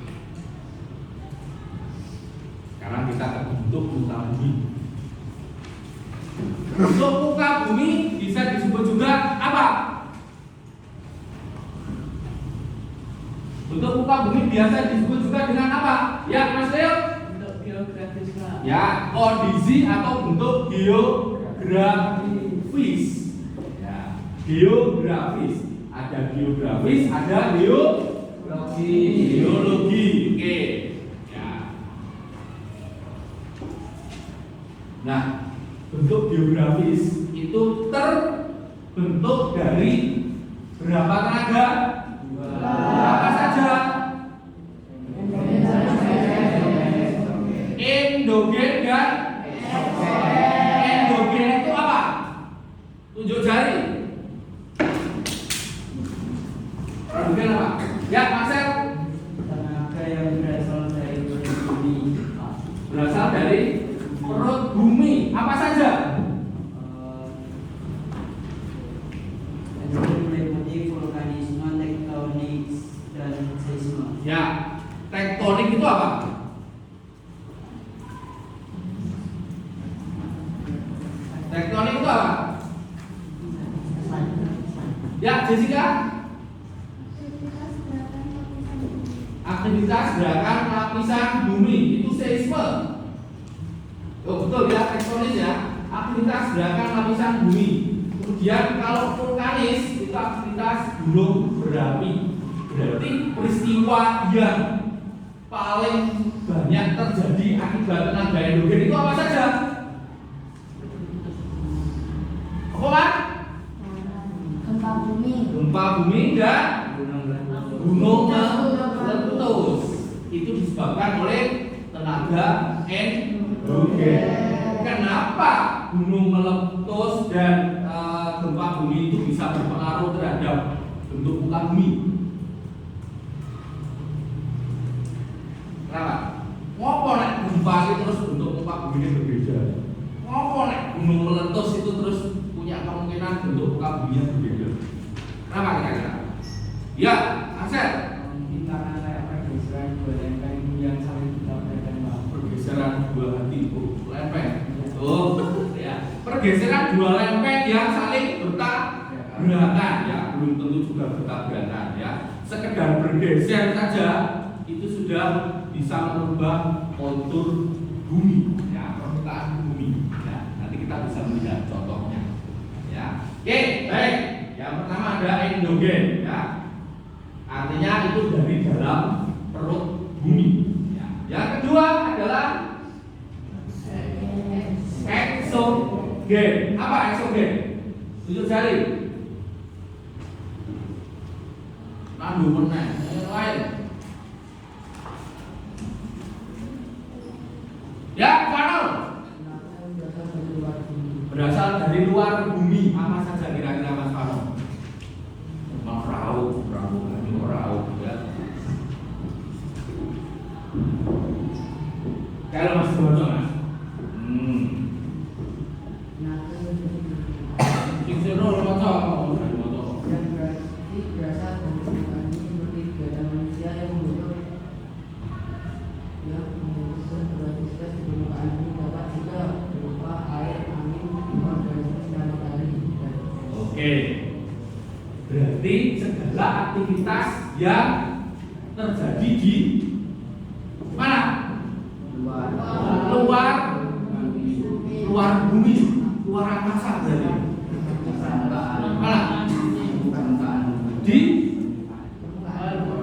[SPEAKER 4] Sekarang kita ke bentuk muka bumi. Bentuk muka bumi bisa disebut juga apa? Bentuk muka bumi biasa disebut juga dengan apa? Ya, Mas Leo?
[SPEAKER 8] Bentuk geografis, Pak.
[SPEAKER 4] Ya, kondisi atau bentuk geografis. Ya, geografis. Ada geografis, ada geologi. Geologi, oke. Ya. Nah, bentuk geografis itu terbentuk dari berapa tenaga? Apa saja? Endogen dan endogen itu apa? Tunjuk jari. Endogen apa? Ya, Marcel.
[SPEAKER 8] Tenaga yang berasal dari bumi.
[SPEAKER 4] Berasal dari perut bumi. Apa saja?
[SPEAKER 8] Meliputi vulkanisme, tektonik, dan seisme.
[SPEAKER 4] Ya, tektonik itu apa? Tektonik itu apa? Ya, Jessica? Aktivitas gerakan lapisan bumi itu seisme. Oh, betul ya, tektonis ya. Aktivitas gerakan lapisan bumi. Kemudian kalau vulkanis itu aktivitas gunung berapi. Berarti peristiwa yang paling banyak banyak terjadi akibat tenaga endogen itu apa saja? Apa Pak?
[SPEAKER 3] Gempa bumi.
[SPEAKER 4] Gempa bumi dan gunung meletus. Itu disebabkan oleh tenaga endogen. Kenapa gunung meletus dan gempa bumi itu bisa berpengaruh terhadap bentuk muka bumi? Kenapa? Ngopo nek gempa itu terus bentuk muka bumi ini berbeda? Ngopo nek gunung meletus itu terus punya kemungkinan bentuk muka bumi yang berbeda? Kenapa kira-kira? Ya, Ansel.
[SPEAKER 8] Mungkin karena kayak pergeseran dua lempeng yang saling bertabrakan, Pak.
[SPEAKER 4] Pergeseran dua lempeng. Ya. Pergeseran dua lempeng yang saling bertabrakan, ya, belum tentu juga bertabrakan, ya. Sekedar bergeser saja itu sudah bisa merubah kontur bumi, ya, permukaan bumi. Ya, nanti kita bisa melihat contohnya. Ya. Oke, baik. Yang pertama ada endogen, ya. Artinya itu dari dalam perut bumi. Ya. Yang kedua adalah eksogen. Apa eksogen? Tunjuk jari. Nandu meneh. Yang lain. Ya, Panol. Berasal dari luar bumi. Apa saja kira-kira Mas Panol? Raup, ya. Kalau masih bocor, Mas.
[SPEAKER 5] Yang berarti berasal dari permukaan ini seperti kegiatan manusia yang membentuk beraktivitas di permukaan ini dapat juga berupa air, angin, organisme dan matahari.
[SPEAKER 4] Oke. Berarti segala aktivitas yang terjadi di mana? Luar bumi, luar angkasa berarti. Mana? Di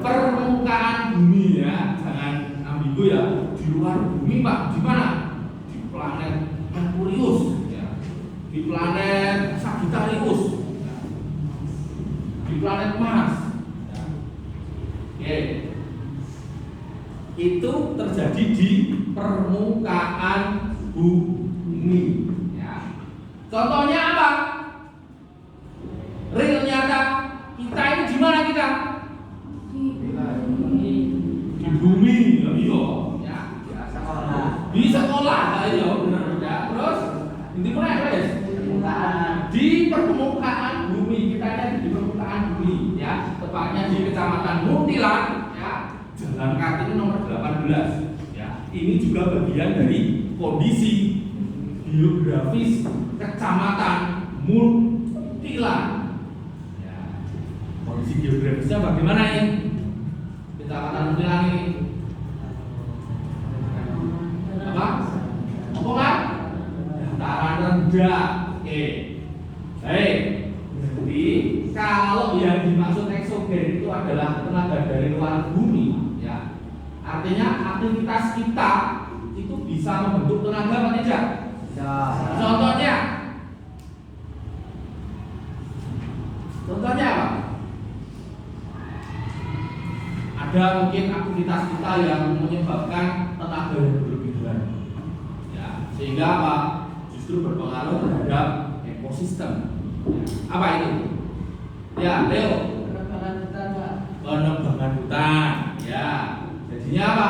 [SPEAKER 4] permukaan bumi, ya, jangan ambigu ya. Di luar bumi Pak, di mana? Di planet Merkurius, ya. Di planet Sagittarius, ya. Di planet Mars, ya. Oke. Itu terjadi di permukaan bumi, ya. Contohnya apa? Real nyata kita ini di mana kita? Di bumi, ya. Di sekolah, ayo benar ya. Terus di mana guys? Di permukaan bumi, kita ada di permukaan bumi, ya. Tepatnya di Kecamatan Muntilan, ya. Jalan Kartini nomor 18, ya. Ini juga bagian dari kondisi geografis Kecamatan Muntilan. Ya. Kondisi geografisnya bagaimana ini? Kecamatan Muntilan ini. Apa? Apa Pak? Dataran rendah. Oke. Baik. Jadi kalau yang dimaksud eksogen itu adalah tenaga dari luar bumi, ya. Artinya aktivitas kita itu bisa membentuk tenaga apa tidak? Contohnya apa? Ada mungkin aktivitas kita yang menyebabkan tenaga yang berlebihan, ya, sehingga apa? Justru berpengaruh terhadap ekosistem. Ya. Apa itu? Ya, Leo.
[SPEAKER 8] Penebangan hutan, Pak.
[SPEAKER 4] Penebangan hutan, ya. Jadinya apa?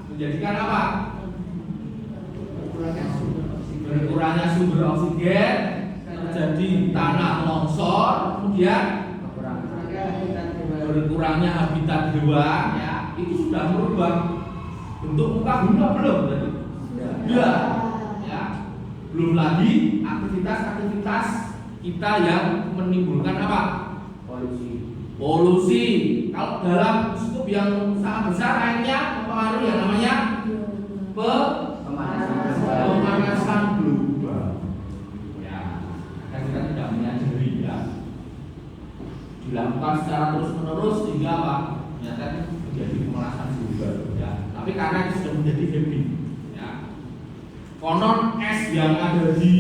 [SPEAKER 4] Menjadikan apa? Berkurangnya sumber oksigen, terjadi tanah longsor, kemudian berkurangnya habitat hewan, ya. Itu sudah merubah bentuk muka bumi belum? Sudah, ya. Belum lagi aktivitas-aktivitas kita yang menimbulkan apa? Polusi. Kalau dalam skup yang sangat besar akhirnya mempengaruhi yang namanya pemanasan global. Ya, kan kita tidak menyadari, ya. Dilakukan secara terus menerus sehingga apa? Ternyata menjadi pemanasan global, ya.
[SPEAKER 1] Tapi karena itu sudah menjadi habit, ya. Konon es yang ada di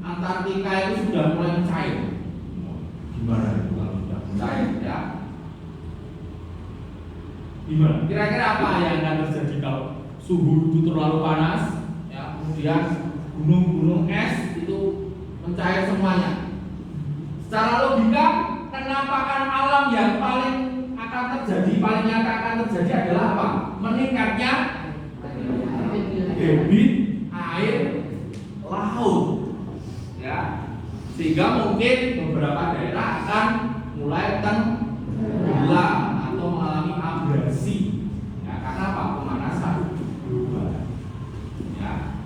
[SPEAKER 1] Antartika itu sudah mulai mencair. Gimana itu kalau sudah mencair, ya? Gimana? Kira-kira apa yang akan terjadi kalau suhu itu terlalu panas, ya? Kemudian gunung-gunung es itu mencair semuanya. Secara logika, penampakan alam yang paling akan terjadi, paling nyata akan terjadi adalah apa? Meningkatnya debit air laut, ya, sehingga mungkin beberapa daerah akan mulai tenggelam atau mengalami abrasi, ya, karena apa? Pemanasan global, ya.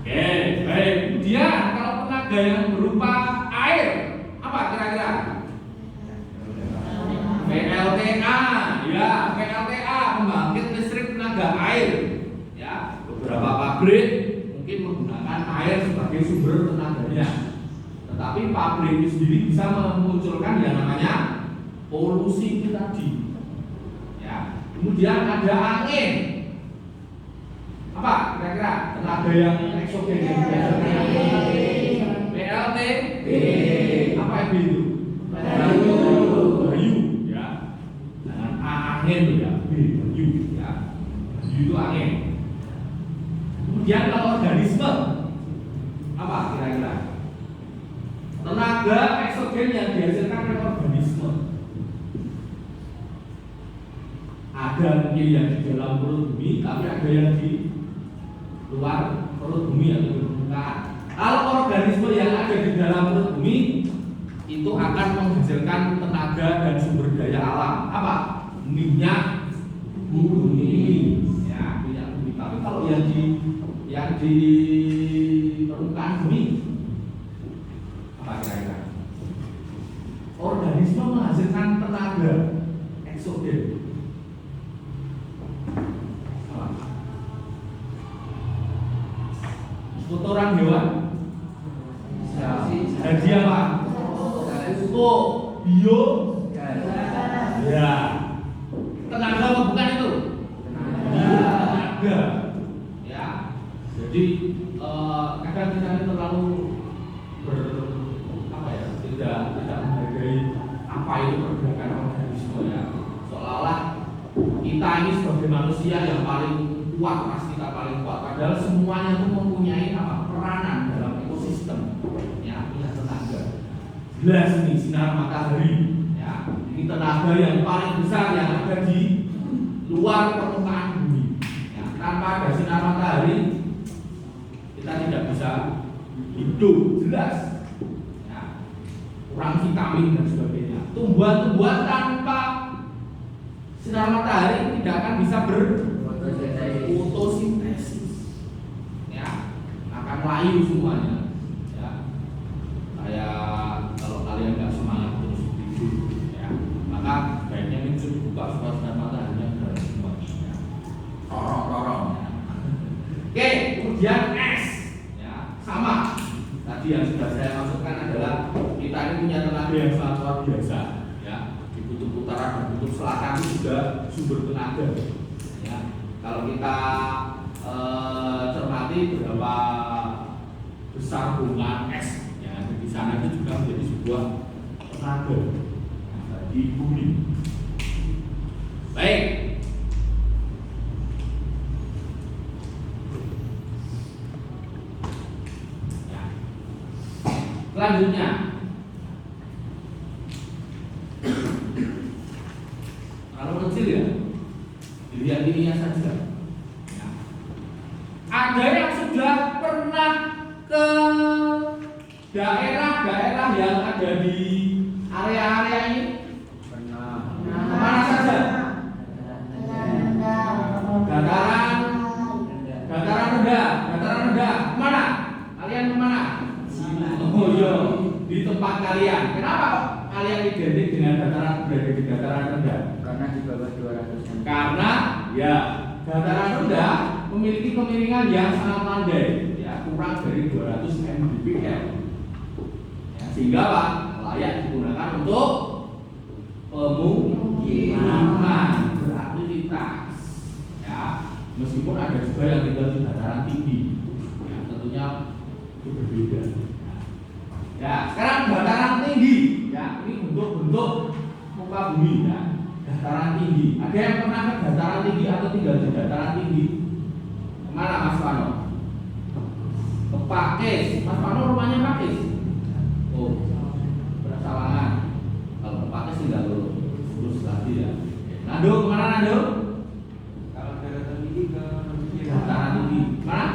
[SPEAKER 1] Oke, baik. Kemudian kalau tenaga yang berupa air, apa kira-kira? PLTA, ya, PLTA, pembangkit listrik tenaga air, ya. Beberapa pabrik mungkin menggunakan air sebagai sumber tenaganya, tetapi pabrik itu sendiri bisa memunculkan yang namanya polusi itu tadi, ya. Kemudian ada angin, apa kira-kira tenaga yang eksogen yang PLT, apa itu? Bayu, ya. Dengan angin ya, bayu, ya. Bayu itu angin. Kemudian kalau organisme, apa kira-kira? Tenaga eksogen yang dihasilkan oleh organisme. Ada mungkin yang di dalam perut bumi, tapi ada yang di luar perut bumi atau di permukaan. Kalau organisme yang ada di dalam perut bumi itu akan menghasilkan tenaga dan sumber daya alam. Apa? Minyak bumi, ya, minyak bumi. Tapi kalau yang di permukaan bumi, apa kira-kira? Organisme menghasilkan tenaga eksogen. Kotoran hewan, jadi apa? Pupuk, bio, ya. Tenaga apa bukan itu? Tenaga, ya. Jadi kadang kita ini terlalu tidak menghargai apa itu pergerakan organisme, ya. Seolah-olah kita ini sebagai manusia yang paling kuat, pasti kita paling kuat. Padahal semuanya itu mempunyai apa? Peranan dalam ekosistem, ya, punya tenaga. Jelas ini sinar matahari, ya, ini tenaga yang paling besar yang ada di luar permukaan bumi. Ya, tanpa ada sinar matahari kita tidak bisa hidup, jelas. Ya, kurang vitamin dan sebagainya. Tumbuhan-tumbuhan tanpa sinar matahari tidak akan bisa fotosintesis, ya, akan layu semuanya, ya. Kayak kalau kalian nggak semangat terus tidur, ya, maka baiknya buka supaya sinar mataharinya berada semuanya, ya. Torong, ya. Oke, kemudian es, ya, sama. Tadi yang sudah saya maksudkan adalah kita ini punya tenaga yang sangat luar biasa, ya. Di kutub utara dan kutub selatan itu juga sumber tenaga. Kalau kita cermati berapa besar bunga es yang ada di sana itu juga menjadi sebuah tenaga di bumi. Baik. Ya. Selanjutnya, kalau kecil ya, dilihat ininya saja. Ya. Ada yang sudah pernah ke daerah-daerah yang ada di area-area ini? Pernah. Kemana saja? Dataran rendah. Kemana? Kalian kemana? Oh iya, di tempat kalian. Kenapa kalian identik dengan berada di dataran rendah?
[SPEAKER 5] Karena di bawah 200 cm.
[SPEAKER 1] Karena ya dataran rendah memiliki kemiringan yang sangat landai, ya, kurang dari 200 mdpl, ya, sehingga Pak layak digunakan untuk pemukiman beraktivitas, ya, meskipun ada juga yang tinggal di dataran tinggi, ya, tentunya itu berbeda. Ya, sekarang dataran tinggi, ya ini bentuk-bentuk muka bumi, ya. Dataran tinggi. Ada yang pernah ke dataran tinggi atau tinggal di dataran tinggi? Kemana Mas Pano? Ke Pakis. Mas Pano rumahnya Pakis. Oh, Sawangan. Kalau ke Pakis tinggal lurus lagi ya. Nando kemana Nando?
[SPEAKER 6] Kalau daratan tinggi ke
[SPEAKER 1] Dataran tinggi. Mana?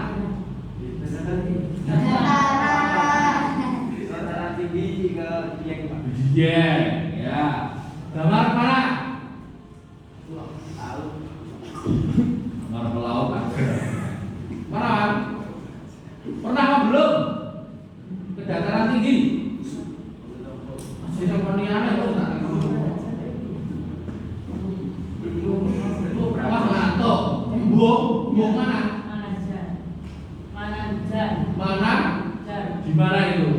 [SPEAKER 6] dataran tinggi ke Dieng Pak.
[SPEAKER 1] Dieng, ya. Damar mana? Damar pelaut ada. Mana Mas? Pernah apa belum? Ke dataran tinggi? Masih sama niana itu tak tahu. Wah ngantuk. Mbok mana? Mana? Di mana itu?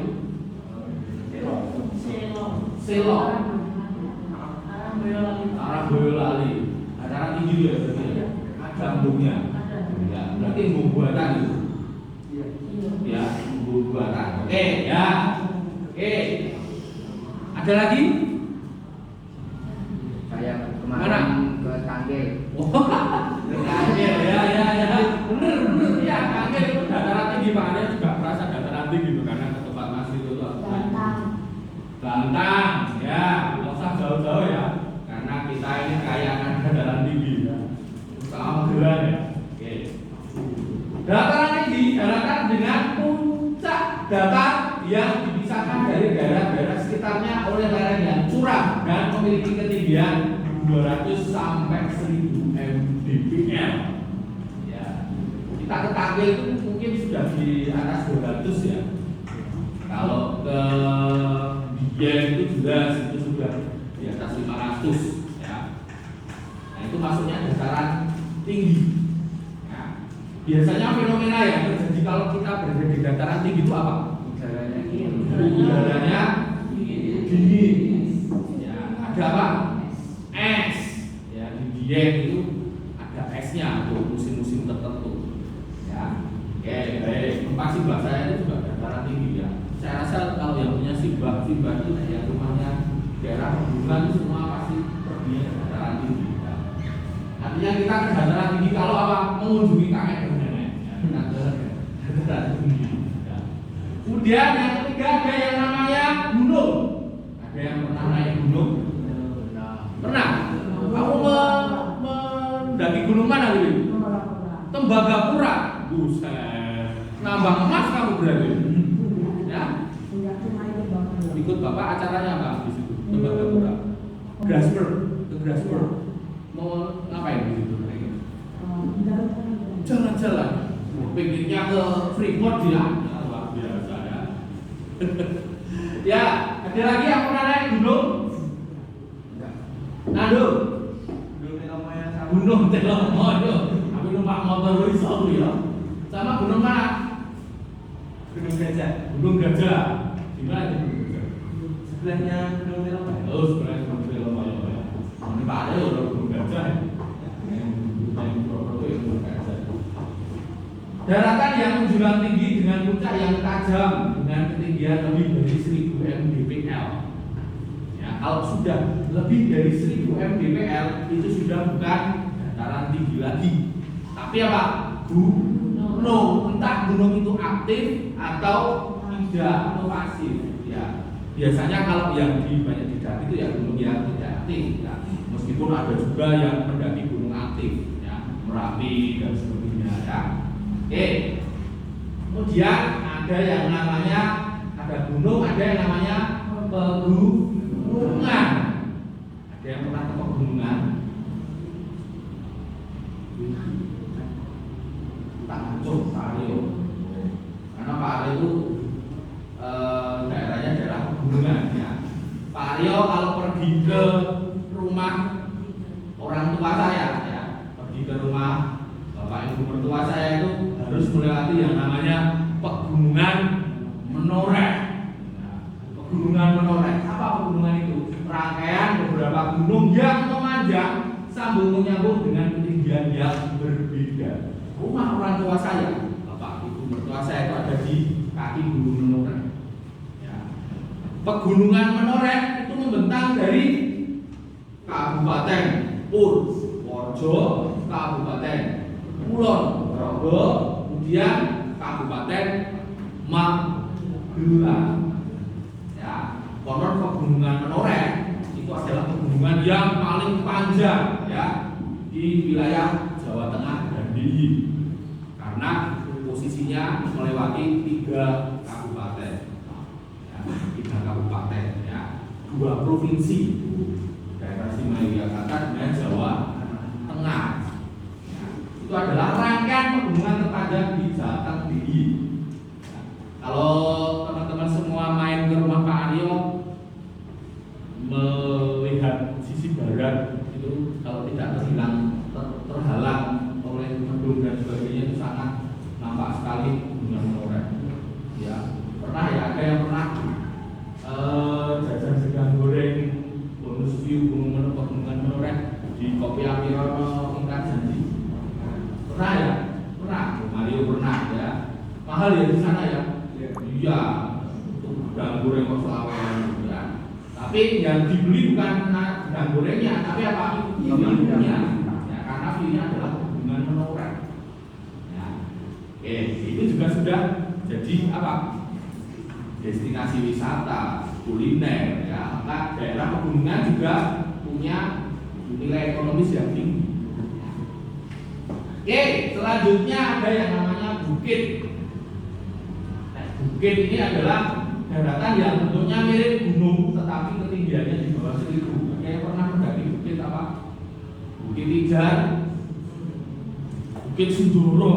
[SPEAKER 1] Selo. Arah Boyolali. Dataran tinggi ya berarti. Ada embungnya. Ya, berarti embung buatan itu. Ya, embung buatan. Oke, ya. Oke. Ada lagi?
[SPEAKER 5] Saya
[SPEAKER 1] Mana?
[SPEAKER 5] kemarin ke Kanggil.
[SPEAKER 1] Kanggil, ya. Bener. Ya, Kanggil itu dataran tinggi, makanya juga merasa dataran tinggi gitu, karena ke tempat Mas itu tuh. Bantang, ya, nggak usah jauh-jauh ya, karena kita ini kaya akan dataran tinggi ya. Sama gelar ya. Oke. Dataran tinggi daratan dengan puncak datar yang dipisahkan dari daerah-daerah sekitarnya oleh lereng yang curam dan memiliki ketinggian 200 sampai 1000 mdpl. Ya. Kita ke Kanggil itu mungkin sudah di atas 200 ya. Kalau ke Dieng itu jelas itu sudah di atas 500 ya. Nah itu masuknya dataran tinggi. Ya. Biasanya fenomena yang terjadi kalau kita berada di dataran tinggi itu apa? Udaranya dingin. Ya, ada apa? Es. Ya, di Dieng itu ada esnya untuk musim-musim tertentu. Ya. Oke, baik. Tempat Simbah saya itu juga dataran tinggi ya. Saya rasa kalau yang punya Simbah itu yang rumahnya daerah pegunungan itu semua pasti pergi ke dataran tinggi. Ya. Artinya kita ke dataran tinggi kalau apa? Mengunjungi kakek dan nenek. Ya, kita ke dataran tinggi. Ya. Kemudian yang ketiga ada yang namanya gunung. Ada yang pernah naik gunung? Pernah. Kamu mendaki gunung mana gitu? Tembagapura. Buset. Nambang emas kamu berarti. Ya. Ikut Bapak acaranya apa di situ? Tembagapura. Grasberg, ke Grasberg. Mau ngapain di situ? Jalan-jalan. Pengennya ke Freeport dia. Luar biasa ya. Ya, ada lagi yang pernah naik gunung? Nado. Gunung Telomoyo. Tapi numpak motor iso ya. Sama gunung mana?
[SPEAKER 6] Gunung Gajah.
[SPEAKER 1] Gunung Gajah. Di mana itu Gunung Gajah?
[SPEAKER 6] Sebelahnya Gunung Telomoyo.
[SPEAKER 1] Oh, sebenarnya Gunung Telomoyo ya. Ini Pak ada orang Gunung Gajah. Yang Gunung Gajah. Daratan yang menjulang tinggi dengan puncak yang tajam dengan ketinggian lebih dari 1000 mdpl. Ya, kalau sudah lebih dari 1000 mdpl itu sudah bukan dataran tinggi lagi. Tapi apa? Gunung. Entah gunung itu aktif atau tidak atau pasif. Ya. Biasanya kalau yang banyak didaki itu ya gunung yang tidak aktif. Ya. Meskipun ada juga yang mendaki gunung aktif, ya, Merapi dan sebagainya. Ya. Oke. Kemudian ada yang namanya gunung, ada yang namanya pegunungan. Ada yang pernah ke pegunungan? Tanjung Pario. Karena Pario itu daerahnya daerah pegunungan ya. Pario kalau pergi ke rumah orang tua saya ya, pergi ke rumah bapak ibu mertua saya itu harus melewati yang namanya pegunungan Menoreh. Pegunungan Menoreh. Apa pegunungan itu? Rangkaian beberapa gunung yang memanjang sampai
[SPEAKER 4] menyambung dengan ketinggian yang berbeda. Rumah orang tua saya, bapak ibu mertua saya itu ada di kaki Gunung Menoreh. Ya. Pegunungan Menoreh itu membentang dari Kabupaten Purworejo, Kabupaten Kulon Progo, kemudian Kabupaten Magelang. Ya, konon pegunungan Menoreh itu adalah pegunungan yang paling panjang ya di wilayah Jawa Tengah dan DIY karena posisinya melewati 3 kabupaten, ya, 3 kabupaten ya, 2 provinsi, daerah istimewa Yogyakarta dan Jawa Tengah. Ya, itu adalah rangkaian pegunungan terpanjang di Jateng DIY. Ya, kalau teman-teman semua main ke rumah Pak Aryo melihat sisi barat itu kalau tidak terhalang oleh mendung dan sebagainya itu sangat nampak sekali pegunungan Menoreh. Ya, pernah ya ada yang pernah jajan segan goreng bonus view pegunungan Menoreh di Kopi Apirono Tingkat Janji. Pernah ya? Pernah. Mario pernah ya. Mahal ya di sana ya. Iya. Untuk segan goreng kok selawen ya. Tapi yang dibeli bukan segan gorengnya, tapi apa? View-nya. Ya, karena view-nya adalah pegunungan Menoreh. Ya. Oke, itu juga sudah jadi apa? Destinasi wisata, kuliner ya. Maka daerah pegunungan juga punya nilai ekonomis yang tinggi. Oke, selanjutnya ada yang namanya bukit. Nah, bukit ini adalah daratan yang bentuknya mirip gunung tetapi ketinggiannya di bawah 1000. Oke, pernah mendaki bukit apa? Bukit Tijar, Bukit Sindoro.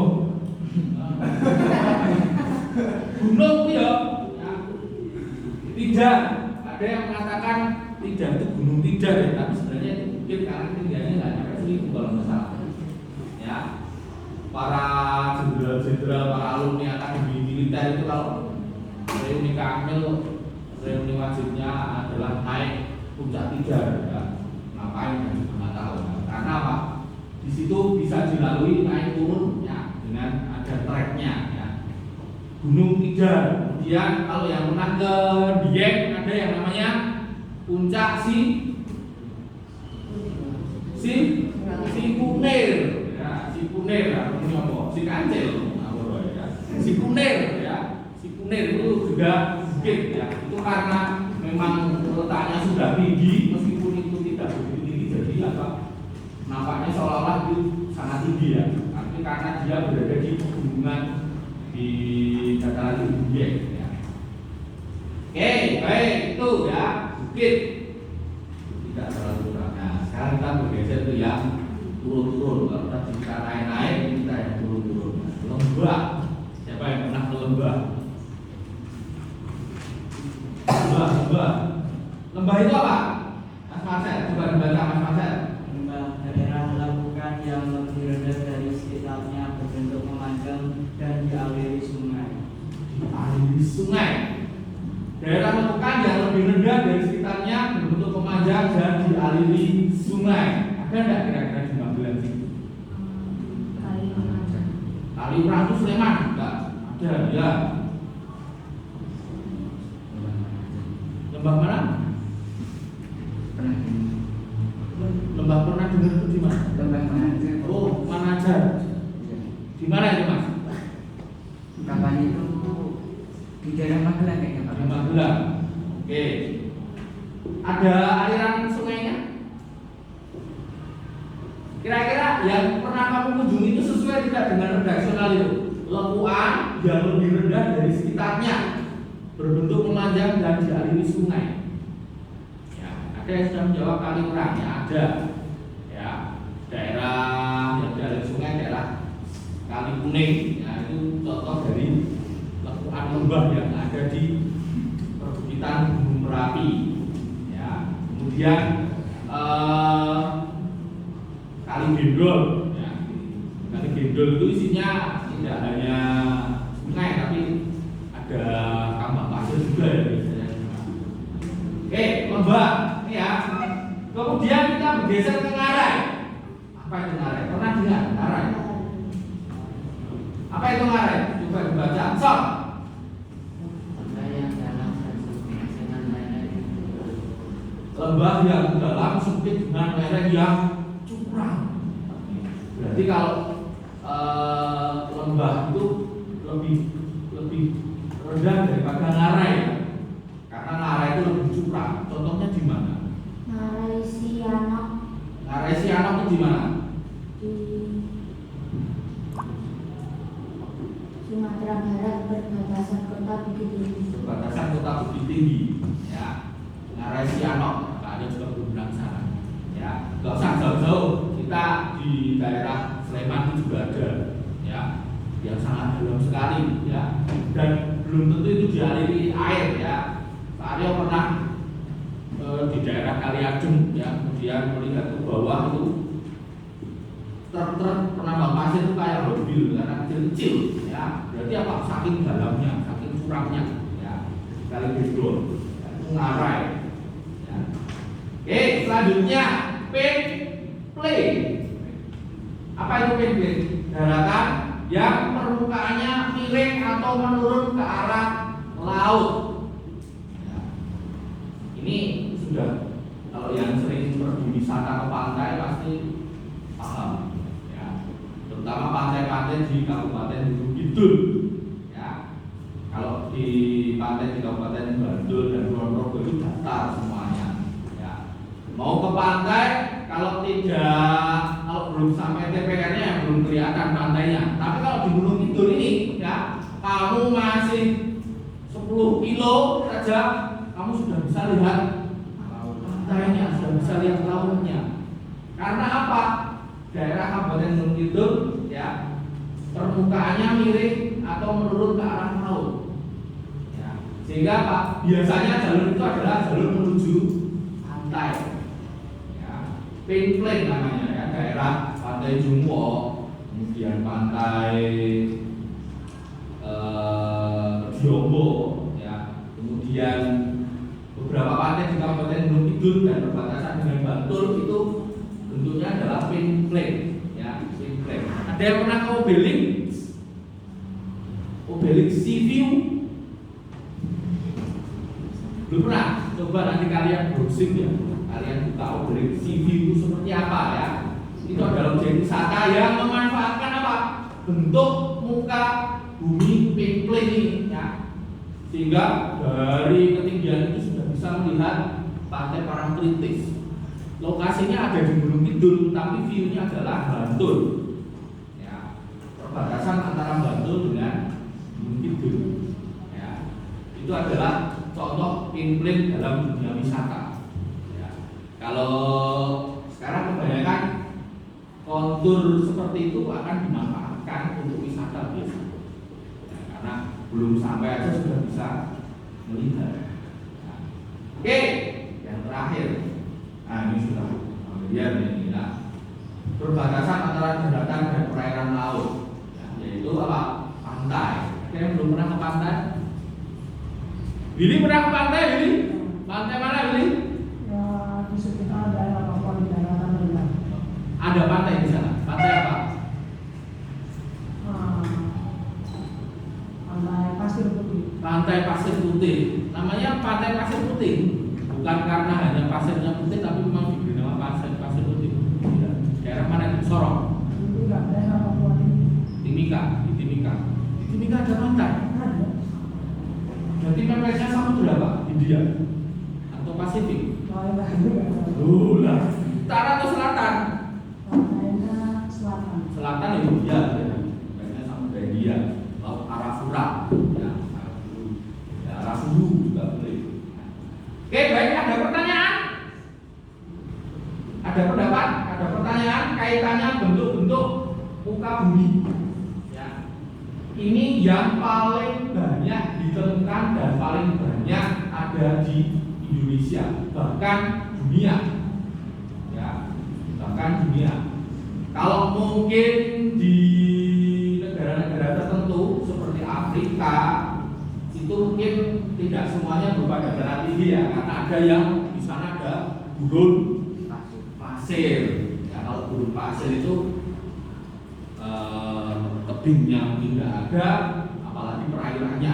[SPEAKER 4] Gunung ya. Tijar. Ada yang mengatakan Tijar itu gunung Tijar ya, tapi sebenarnya itu bukit karena ketinggiannya nggak sampai 1000 kalau nggak salah. Ya, para jenderal-jenderal, para alumni akademi militer itu kalau reuni kamil, reuni wajibnya adalah naik puncak Tijar. Ya. Ngapain? Nggak tahu. Karena apa? Di situ bisa dilalui naik turun ya, dengan ada treknya. Ya. Gunung Tijar. Kemudian kalau yang pernah ke Dieng ada yang namanya puncak si Kunir. Si Kunir, ini apa? Si Kancil, ya. Si Kunir, ya. Si Kunir itu juga bukit, ya. Itu karena memang letaknya sudah tinggi, meskipun itu tidak begitu tinggi, jadi apa? Nampaknya seolah-olah itu sangat tinggi ya. Tapi karena dia berada di pegunungan di dataran tinggi, ya. Oke, baik itu ya bukit. Tidak terlalu kurang. Nah, sekarang kita bergeser ke yang turun-turun. Kalau tadi kita naik-naik, kita yang turun-turun. Lembah. Siapa yang pernah ke lembah? Lembah. Lembah itu apa? Mas Marcel, coba dibaca Mas Marcel.
[SPEAKER 7] Lembah daerah lakukan yang lebih rendah dari sekitarnya, berbentuk memanjang dan dialiri sungai.
[SPEAKER 4] Dialiri sungai. Daerah lakukan yang lebih rendah dari sekitarnya, berbentuk memanjang dan dialiri sungai. Ada enggak kira-kira di Magelang situ? Kali Pratu Sleman? Enggak. Ada ya. Lembah mana? Lembah pernah dengar itu di mana?
[SPEAKER 5] Lembah Manajer.
[SPEAKER 4] Oh, Manajer. Di mana itu Mas?
[SPEAKER 5] Kapan itu di daerah Magelang kayaknya Pak.
[SPEAKER 4] Di Magelang. Oke. Ada aliran sungainya? Kira-kira yang pernah kamu kunjungi itu sesuai tidak dengan redaksional itu? Lekuan yang lebih rendah dari sekitarnya, berbentuk memanjang dan dialiri sungai. Ya, ada yang sudah menjawab Kaliurang, ya ada. Ya, daerah yang dialiri sungai daerah Kali Kuning, ya itu contoh dari lekuan lembah yang ada di perbukitan Gunung Merapi. Ya, kemudian Kali Gendol, ya. Kali Gendol itu isinya tidak hanya sungai tapi ada tambak pasir juga ya biasanya. Oke, lembah, ini ya. Kemudian kita bergeser ke Ngarai. Apa itu ngarai? Pernah dengar ngarai? Apa itu ngarai? Coba dibaca. Sok. Lembah yang dalam sempit dengan lereng yang curam. Berarti kalau lembah itu lebih rendah daripada ngarai, karena ngarai itu lebih curam. Contohnya di mana?
[SPEAKER 3] Ngarai Sianok
[SPEAKER 4] Ngarai Sianok itu di mana?
[SPEAKER 3] di Sumatera Barat, perbatasan kota Bukit Tinggi.
[SPEAKER 4] Perbatasan kota Bukit Tinggi. Ya, Ngarai Sianok. Ada juga beberapa sana. Ya, nggak usah jauh-jauh. Kita di daerah Sleman itu juga ada. Ya, yang sangat dalam sekali. Ya, dan belum tentu itu dialiri air. Ya, Pak Aryo pernah di daerah Kaliajeng, ya, kemudian melihat ke bawah itu truk-truk penambang pasir itu kayak mobil karena kecil-kecil. Ya, berarti apa? Saking dalamnya, saking curamnya. Ya, kali bedol. Ya, itu ngarai. Ya. Oke, selanjutnya pin play. Apa itu pin play? Daratan yang permukaannya miring atau menurun ke arah laut. Ya. Ini sudah, kalau yang sering pergi wisata ke pantai pasti paham. Ya. Terutama pantai-pantai di Kabupaten Gunung Kidul. Ya. Kalau di pantai di Kabupaten Bantul dan Ponorogo itu datar semuanya. Mau ke pantai, kalau belum sampai TPR-nya yang belum kelihatan pantainya. Tapi kalau di Gunung Kidul ini, ya, kamu masih 10 kilo saja, kamu sudah bisa lihat pantainya, sudah bisa lihat lautnya. Karena apa? Daerah Kabupaten Gunung Kidul, ya, permukaannya miring atau menurun ke arah laut. Ya. Sehingga apa? Biasanya jalur itu adalah jalur menuju pantai. Pin play namanya, ya, daerah Pantai Jumwo, kemudian Pantai Biombo, ya, kemudian beberapa pantai di Kabupaten Gunung Kidul dan perbatasan dengan Bantul itu bentuknya adalah pin play, ya, pin play. Ada yang pernah ke Obelik Sea View? Belum pernah? Coba nanti kalian browsing, ya. Kalian buka Obelik Sea View itu seperti apa, ya? Itu adalah objek wisata yang memanfaatkan apa? Bentuk muka bumi pin play ini, ya. Sehingga dari ketinggian itu sudah bisa melihat pantai Parangtritis. Lokasinya ada di Gunung Kidul, tapi view-nya adalah Bantul. Ya. Perbatasan antara Bantul dengan Gunung Kidul. Ya. Itu adalah contoh pin play dalam dunia wisata. Kalau sekarang kebanyakan kontur seperti itu akan dimanfaatkan untuk wisata biasa, ya, karena belum sampai aja sudah bisa melihat. Nah, oke, yang terakhir, nah ini sudah familiar ini, ya. Perbatasan antara daratan dan perairan laut, ya, yaitu apa? Pantai. Oke, yang belum pernah ke pantai? Billy pernah ke pantai, Billy? Pantai mana, Billy?
[SPEAKER 8] Di sekitar daerah Papua di daerah rendah.
[SPEAKER 4] Ada pantai di sana. Pantai apa?
[SPEAKER 8] Pantai Pasir Putih.
[SPEAKER 4] Pantai Pasir Putih. Namanya Pantai Pasir Putih bukan karena hanya pasirnya putih, tapi memang diberi nama Pasir Putih. Daerah mana itu? Sorong.
[SPEAKER 8] Itu daerah Papua
[SPEAKER 4] Timika. Di Timika ada pantai.
[SPEAKER 8] ada.
[SPEAKER 4] Berarti pempesnya samudra apa? India atau Pasifik? Lah, utara atau selatan?
[SPEAKER 8] Pantainya selatan.
[SPEAKER 4] Selatan itu India, ya. Kayaknya samudra India, laut Arafura, ya, Arafuru juga boleh. Oke, baik, ada pertanyaan? Ada pendapat? Ada pertanyaan kaitannya bentuk-bentuk muka bumi. Ya. Ini yang paling banyak ditemukan dan paling banyak ada di Indonesia, bahkan dunia, ya, bahkan dunia. Kalau mungkin di negara-negara tertentu seperti Afrika itu mungkin tidak semuanya berupa dataran tinggi, ya, karena ada yang di sana ada gurun pasir. Ya, kalau gurun pasir itu tebingnya tidak ada, apalagi perairannya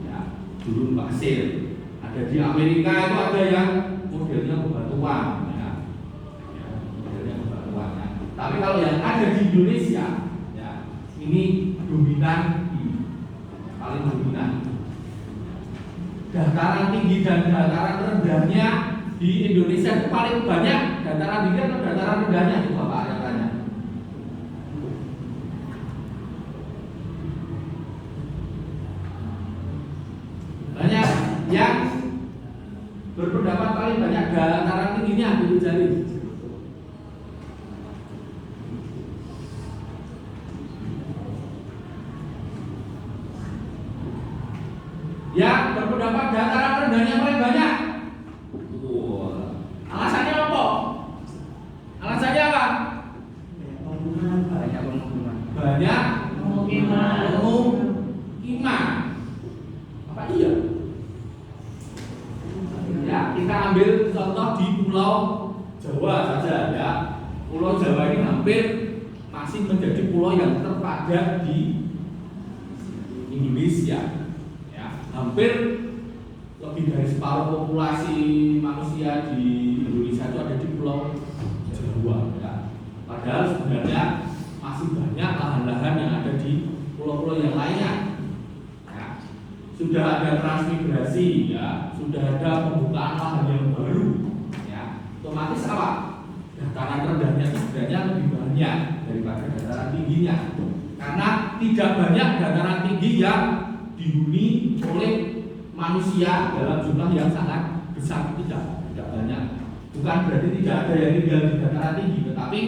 [SPEAKER 4] ya, gurun pasir. Ada di Amerika itu ada yang modelnya bebatuan ya, modelnya bebatuan ya. Tapi kalau yang ada di Indonesia ya, ini dominan, paling dominan. Dataran tinggi dan dataran rendahnya di Indonesia itu paling banyak dataran tinggi atau dataran rendahnya, itu Bapak yang tanya. Banyak yang berpendapat paling banyak dataran tingginya, itu jari. Yang berpendapat dataran rendahnya paling banyak. Alasannya apa? Alasannya apa?
[SPEAKER 5] Banyak pemukiman.
[SPEAKER 4] Banyak pemukiman. Apa iya? Ya, kita ambil contoh di Pulau Jawa saja ya. Pulau Jawa ini hampir masih menjadi pulau yang terpadat di Indonesia. Hampir lebih dari separuh populasi manusia di Indonesia itu ada di Pulau Jawa ya. Padahal sebenarnya masih banyak lahan-lahan yang ada di pulau-pulau yang lainnya ya. Sudah ada transmigrasi ya, sudah ada pembukaan lahan yang baru ya. Otomatis apa? Dataran rendahnya sebenarnya lebih banyak daripada dataran tingginya, karena tidak banyak dataran tinggi yang dihuni oleh manusia dalam jumlah yang sangat besar. Tidak banyak. Bukan berarti tidak ada yang tinggal di dataran tinggi, tetapi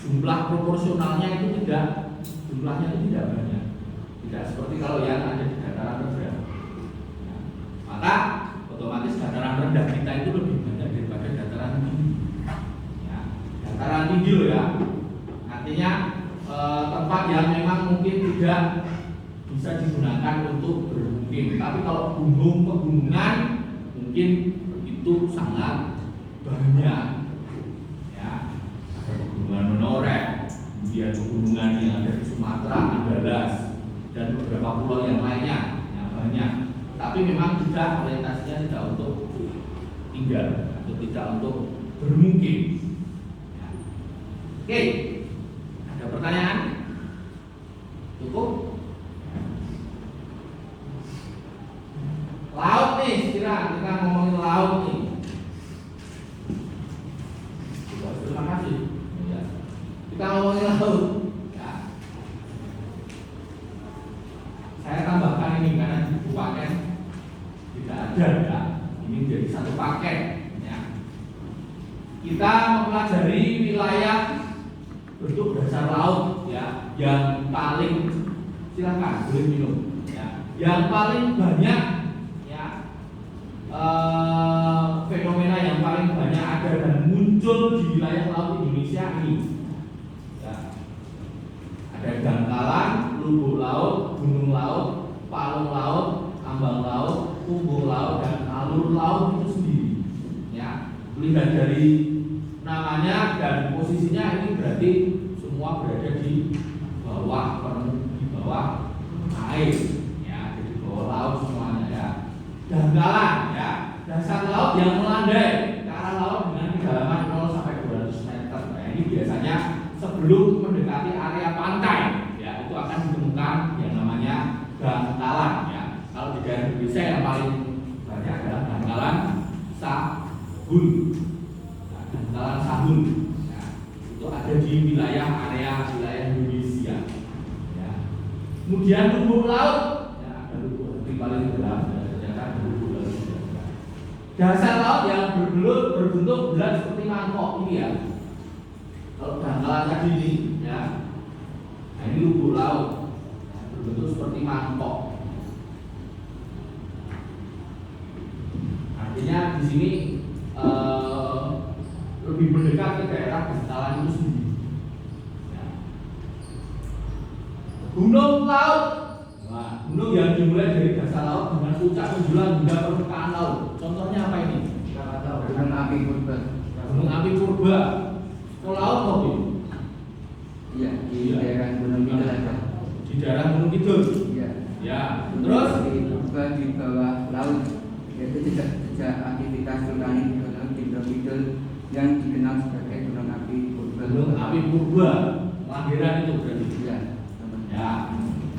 [SPEAKER 4] jumlah proporsionalnya itu jumlahnya itu tidak banyak. Tidak seperti kalau yang ada di dataran rendah. Nah, maka otomatis dataran rendah kita itu lebih banyak daripada dataran tinggi. Ya, dataran tinggi loh ya. Artinya tempat yang memang mungkin tidak bisa digunakan untuk bermukim. Tapi kalau pegunungan mungkin itu sangat banyak ya. Ada pegunungan Menoreh, kemudian pegunungan yang ada di Sumatera, Andalas, dan beberapa pulau yang lainnya ya, banyak. Tapi memang tidak, orientasinya tidak untuk tinggal atau tidak untuk bermukim ya. Oke, ada pertanyaan? Cukup? Laut nih, kita ngomongin laut nih. Terima kasih. Ya. Kita ngomongin laut. Ya. Saya tambahkan ini karena buku paket tidak ada ya. Ini jadi satu paket. Ya. Kita mempelajari wilayah bentuk dasar laut ya, yang paling, silakan boleh minum. Ya. Yang paling banyak fenomena yang paling banyak ada dan muncul di wilayah laut Indonesia ini ya. Ada dangkalan, lubuk laut, gunung laut, palung laut, ambang laut, tubuh laut, dan alur laut itu sendiri ya. Lihat dari namanya dan posisinya, ini berarti semua berada di bawah air ya, di bawah laut semuanya ya. Dangkalan ya, dasar laut yang melandai ke arah laut dengan kedalaman 0 sampai 200 meter. Nah, ini biasanya sebelum mendekati area pantai ya, itu akan ditemukan yang namanya dangkalan ya. Kalau di daerah Indonesia yang paling banyak adalah dangkalan Sahun. Nah, dangkalan Sahun ya, itu ada di area Indonesia ya. Kemudian lubuk laut ya, ada lubuk yang paling dalam. Dasar laut yang berbentuk bulat seperti mangkok ini ya. Kalau dangkalan tadi ini ya, nah ini lubuk laut ya, berbentuk seperti mangkok. Artinya di sini lebih mendekat ke daerah dangkalan itu sendiri. Ya. Gunung laut. Nah, gunung yang dimulai dari dasar laut dengan puncak menjulang hingga permukaan laut. Contohnya apa ini?
[SPEAKER 5] Gunung Api Purba.
[SPEAKER 4] Gunung Api Purba. Kalau laut mobil. gunung kidul.
[SPEAKER 5] Ya.
[SPEAKER 4] Ya, terus
[SPEAKER 5] Juga di bawah laut, yaitu jejak aktivitas vulkanik di laut Kidul yang dikenal sebagai gunung api purba.
[SPEAKER 4] gunung api purba, kelahiran itu berarti.
[SPEAKER 5] Ya.
[SPEAKER 4] Ya.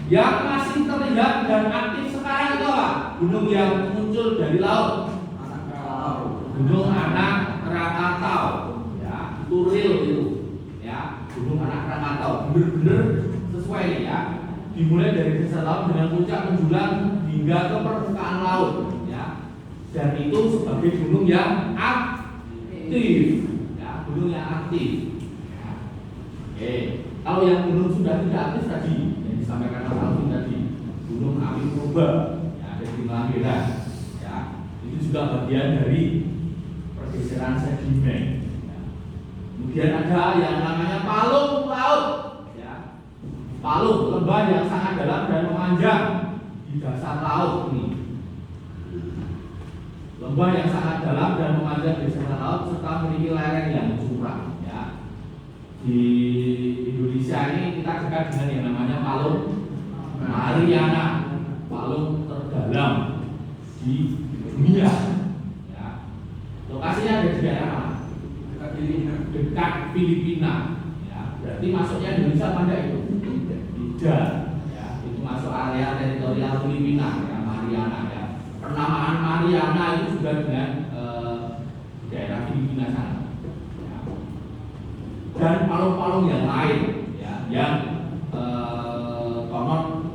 [SPEAKER 4] Yang masih terlihat dan aktif sekarang itu apa? Gunung yang muncul dari laut. Gunung Anak Krakatau. Ya, itu real itu. Ya, Gunung Anak Krakatau. Bener-bener sesuai nih ya. Dimulai dari dasar laut dengan puncak menjulang hingga ke permukaan laut. Ya. Dan itu sebagai gunung yang aktif. Ya, gunung yang aktif. Ya. Oke. Kalau yang gunung sudah tidak aktif tadi, yang disampaikan Mas Alvin tadi, gunung api purba, ya, ada di Kelahiran, ya, itu juga bagian dari pergeseran sedimen. Ya. Kemudian ada yang namanya palung laut, ya, palung lembah yang sangat dalam dan memanjang di dasar laut ini. Lembah yang sangat dalam dan memanjang di dasar laut serta memiliki lereng yang curam. Ya. Di Indonesia ini kita dekat dengan yang namanya Palung Mariana, palung terdalam di dunia. Ya. Lokasinya ada di daerah mana? Dekat Filipina. Ya. Berarti masuknya Indonesia pada itu? Tidak. Ya. Itu masuk area teritorial Filipina, ya, Mariana. Ya. Penamaan Mariana itu juga dengan daerah Filipina sana. Dan palung-palung yang lain, ya, yang konon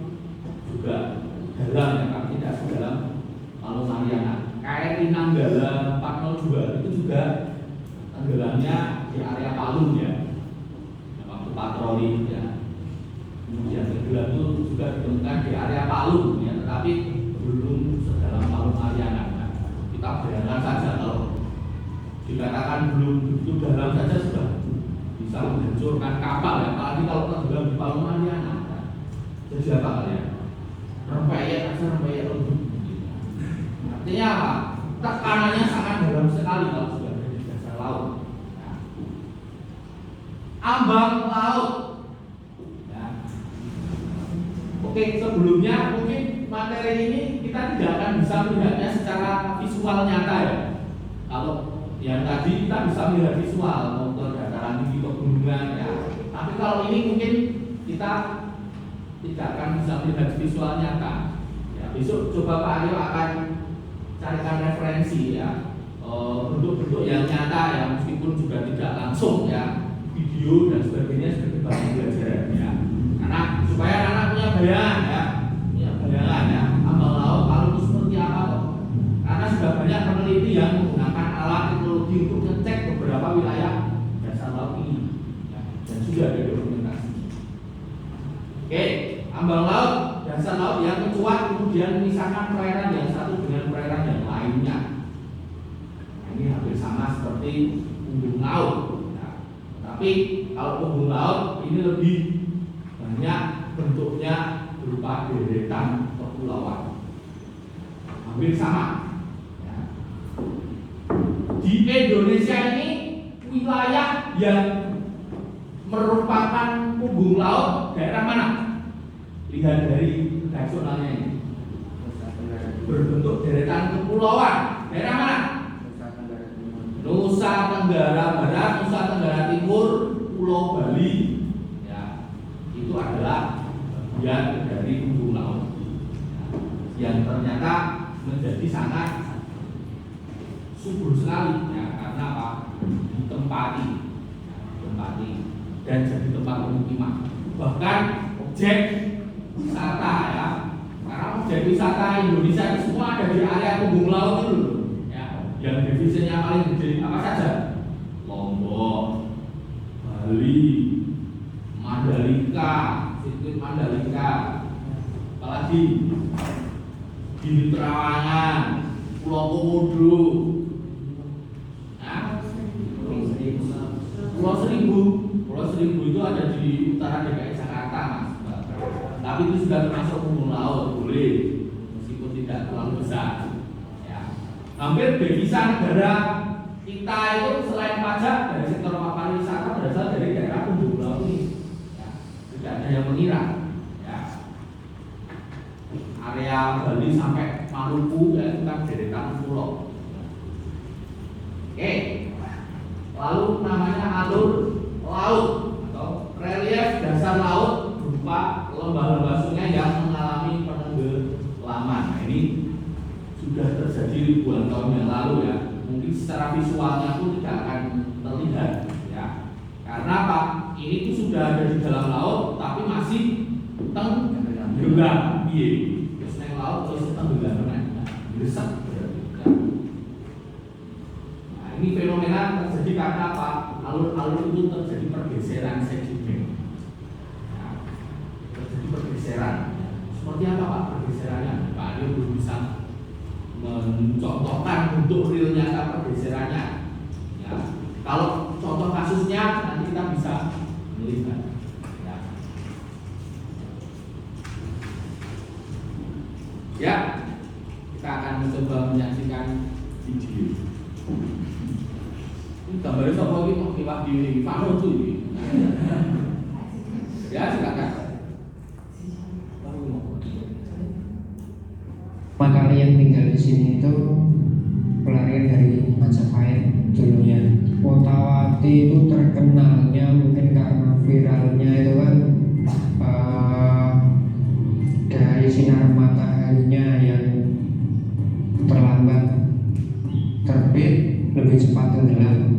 [SPEAKER 4] juga dalam, ya, tapi tidak sedalam palung Mariana. KRI Nanggala 402 itu juga tenggelamnya di area Palu, ya, waktu patroli, ya. Kemudian tenggelam itu juga ditemukan di area Palu, ya, tetapi belum sedalam palung Mariana. Nah, kita bayangkan saja kalau dikatakan belum begitu dalam saja sudah bisa menghancurkan kapal, ya, apalagi kalau tenggelam di palung Mariana. Jadi apa kalian? Rempeyek aja, rempeyek lebih. Artinya apa? Tekanannya sangat dalam sekali kalau sudah ada di dasar laut. Ya. Ambang laut. Ya. Oke, sebelumnya mungkin materi ini kita tidak akan bisa melihatnya secara visual nyata, ya. Kalau yang tadi kita bisa melihat visual, motor dataran tinggi pegunungan, ya. Tapi kalau ini mungkin kita tidak akan bisa melihat visual nyata. Ya, besok coba Pak Aryo akan carikan referensi, ya, bentuk-bentuk yang nyata, ya, meskipun juga tidak langsung, ya, video dan sebagainya sebagai bahan pembelajaran, ya. Karena supaya anak punya bayangan, ya, punya bayangan, ya, ambang laut Palu itu seperti apa, kok. Karena sudah banyak peneliti yang menggunakan alat teknologi untuk ngecek beberapa wilayah dasar laut ini, ya, dan sudah ada dokumentasi. Oke, ambang laut, dasar laut yang mencuat kemudian memisahkan perairan yang satu dengan perairan yang lainnya. Nah, ini hampir sama seperti punggung laut. Ya. Tapi kalau punggung laut ini lebih banyak bentuknya berupa deretan kepulauan. Hampir sama. Ya. Di Indonesia ini wilayah yang merupakan punggung laut daerah mana? Lihat dari nasionalnya ini. Berbentuk deretan kepulauan. Daerah mana? Nusa Tenggara Barat, Nusa Tenggara Timur, Pulau Bali. Ya, itu adalah bagian dari punggung laut, ya, yang ternyata menjadi sangat subur sekali, ya, karena apa? Ditempati, dan jadi tempat pemukiman. Bahkan objek wisata, ya, karena objek wisata Indonesia itu semua ada di area punggung laut itu, ya, yang divisinya paling gede apa saja? Lombok, Bali, Mandalika, sirkuit Mandalika, apalagi Gili Trawangan, Pulau Komodo, nah, Pulau Seribu itu ada di utara DKI Jakarta, Mas. Tapi itu sudah termasuk punggung laut, boleh, meskipun tidak terlalu besar. Ya. Hampir devisa negara kita itu selain pajak dari sektor pariwisata berasal dari daerah punggung laut ini. Ya. Tidak ada yang mengira. Ya. Bali sampai Maluku ya itu kan deretan pulau. Oke. Lalu namanya alur laut atau relief dasar laut berupa lembah-lembah sungai yang mengalami penenggelaman. Nah, ini sudah terjadi ribuan tahun yang lalu ya. Mungkin secara visualnya pun tidak akan terlihat ya. Karena apa? Ini tuh sudah ada di dalam laut tapi masih tenggelam. Iya. Terus naik laut terus tenggelam Gresek berarti ya. Nah, ini fenomena terjadi karena apa? Alur-alur itu terjadi pergeseran sedimen. Ya. Terjadi pergeseran. Seperti apa Pak pergeserannya? Pak Adio belum bisa mencontohkan bentuk real nyata pergeserannya. Ya. Kalau contoh kasusnya nanti kita bisa melihat. Ya. Ya, kita akan mencoba menyaksikan video. Ini gambarnya siapa lagi? Oh, Iwak di Fano tuh ini. Ya, silakan.
[SPEAKER 9] Makanya yang tinggal di sini itu pelarian dari Majapahit dulunya. Wotawati itu terkenalnya mungkin karena viralnya itu kan dari sinar mataharinya yang terlambat terbit lebih cepat tenggelam.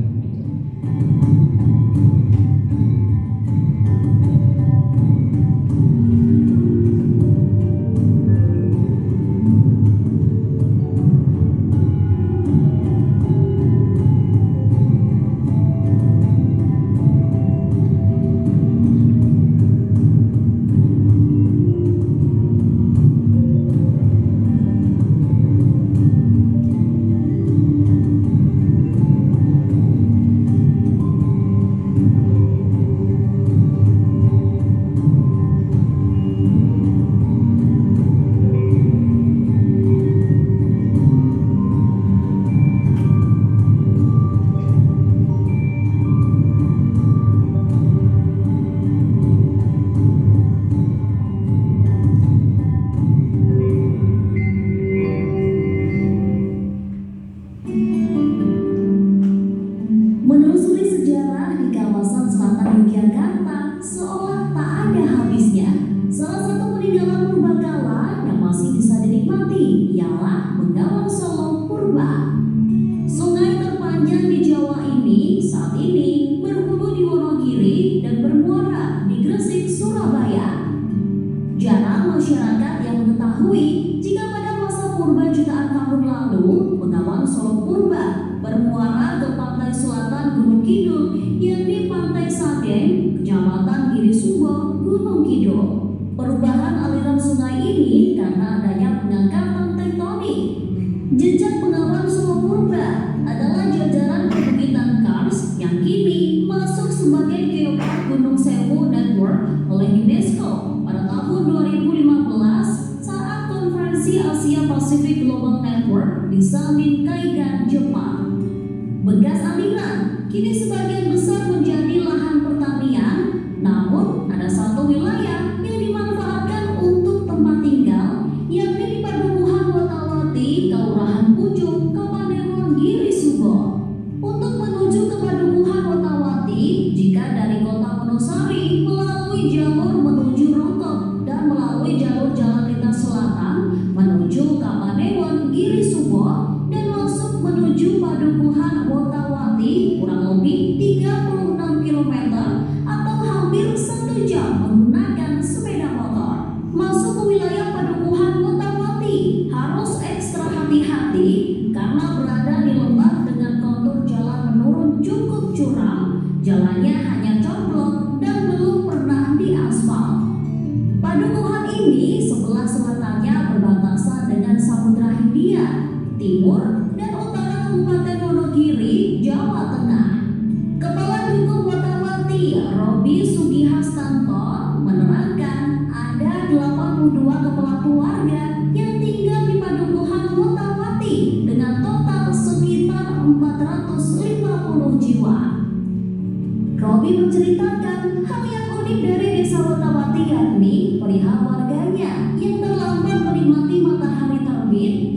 [SPEAKER 10] Dari desa Wotawati yakni perihal warganya yang terlambat menikmati mata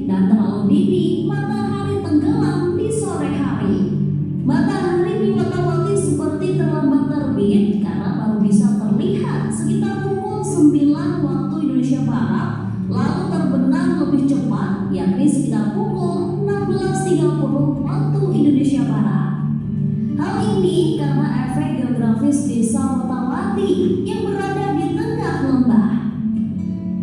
[SPEAKER 10] dan terlalu dini matahari tenggelam di sore hari. Matahari di Watawati seperti terlambat terbit karena baru bisa terlihat sekitar pukul 9 waktu Indonesia Barat, lalu terbenam lebih cepat yakni sekitar pukul 16.30 waktu Indonesia Barat. Hal ini karena efek geografis desa Watawati yang berada di tengah lembah.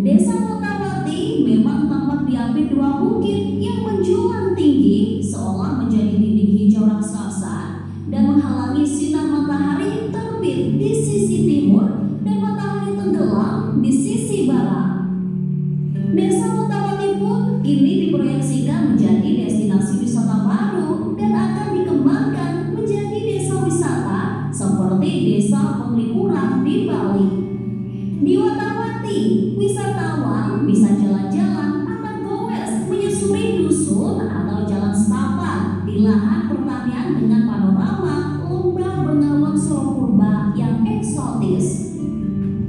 [SPEAKER 10] Desa Watawati memang tampak diapit dua bukit yang menjulang tinggi seolah menjadi dinding hijau raksasa dan menghalangi sinar matahari terbit di sisi timur dan matahari tenggelam di sisi barat. Desa Watawati pun kini diproyeksikan menjadi destinasi wisata baru dan akan dikembangkan menjadi desa wisata seperti desa penglipuran di Bali. Di Watawati, wisatawan bisa jalan-jalan atau goes menyusuri dusun atau jalan setapak di lahan pertanian dengan panorama lembah Bengawan Solo Purba yang eksotis.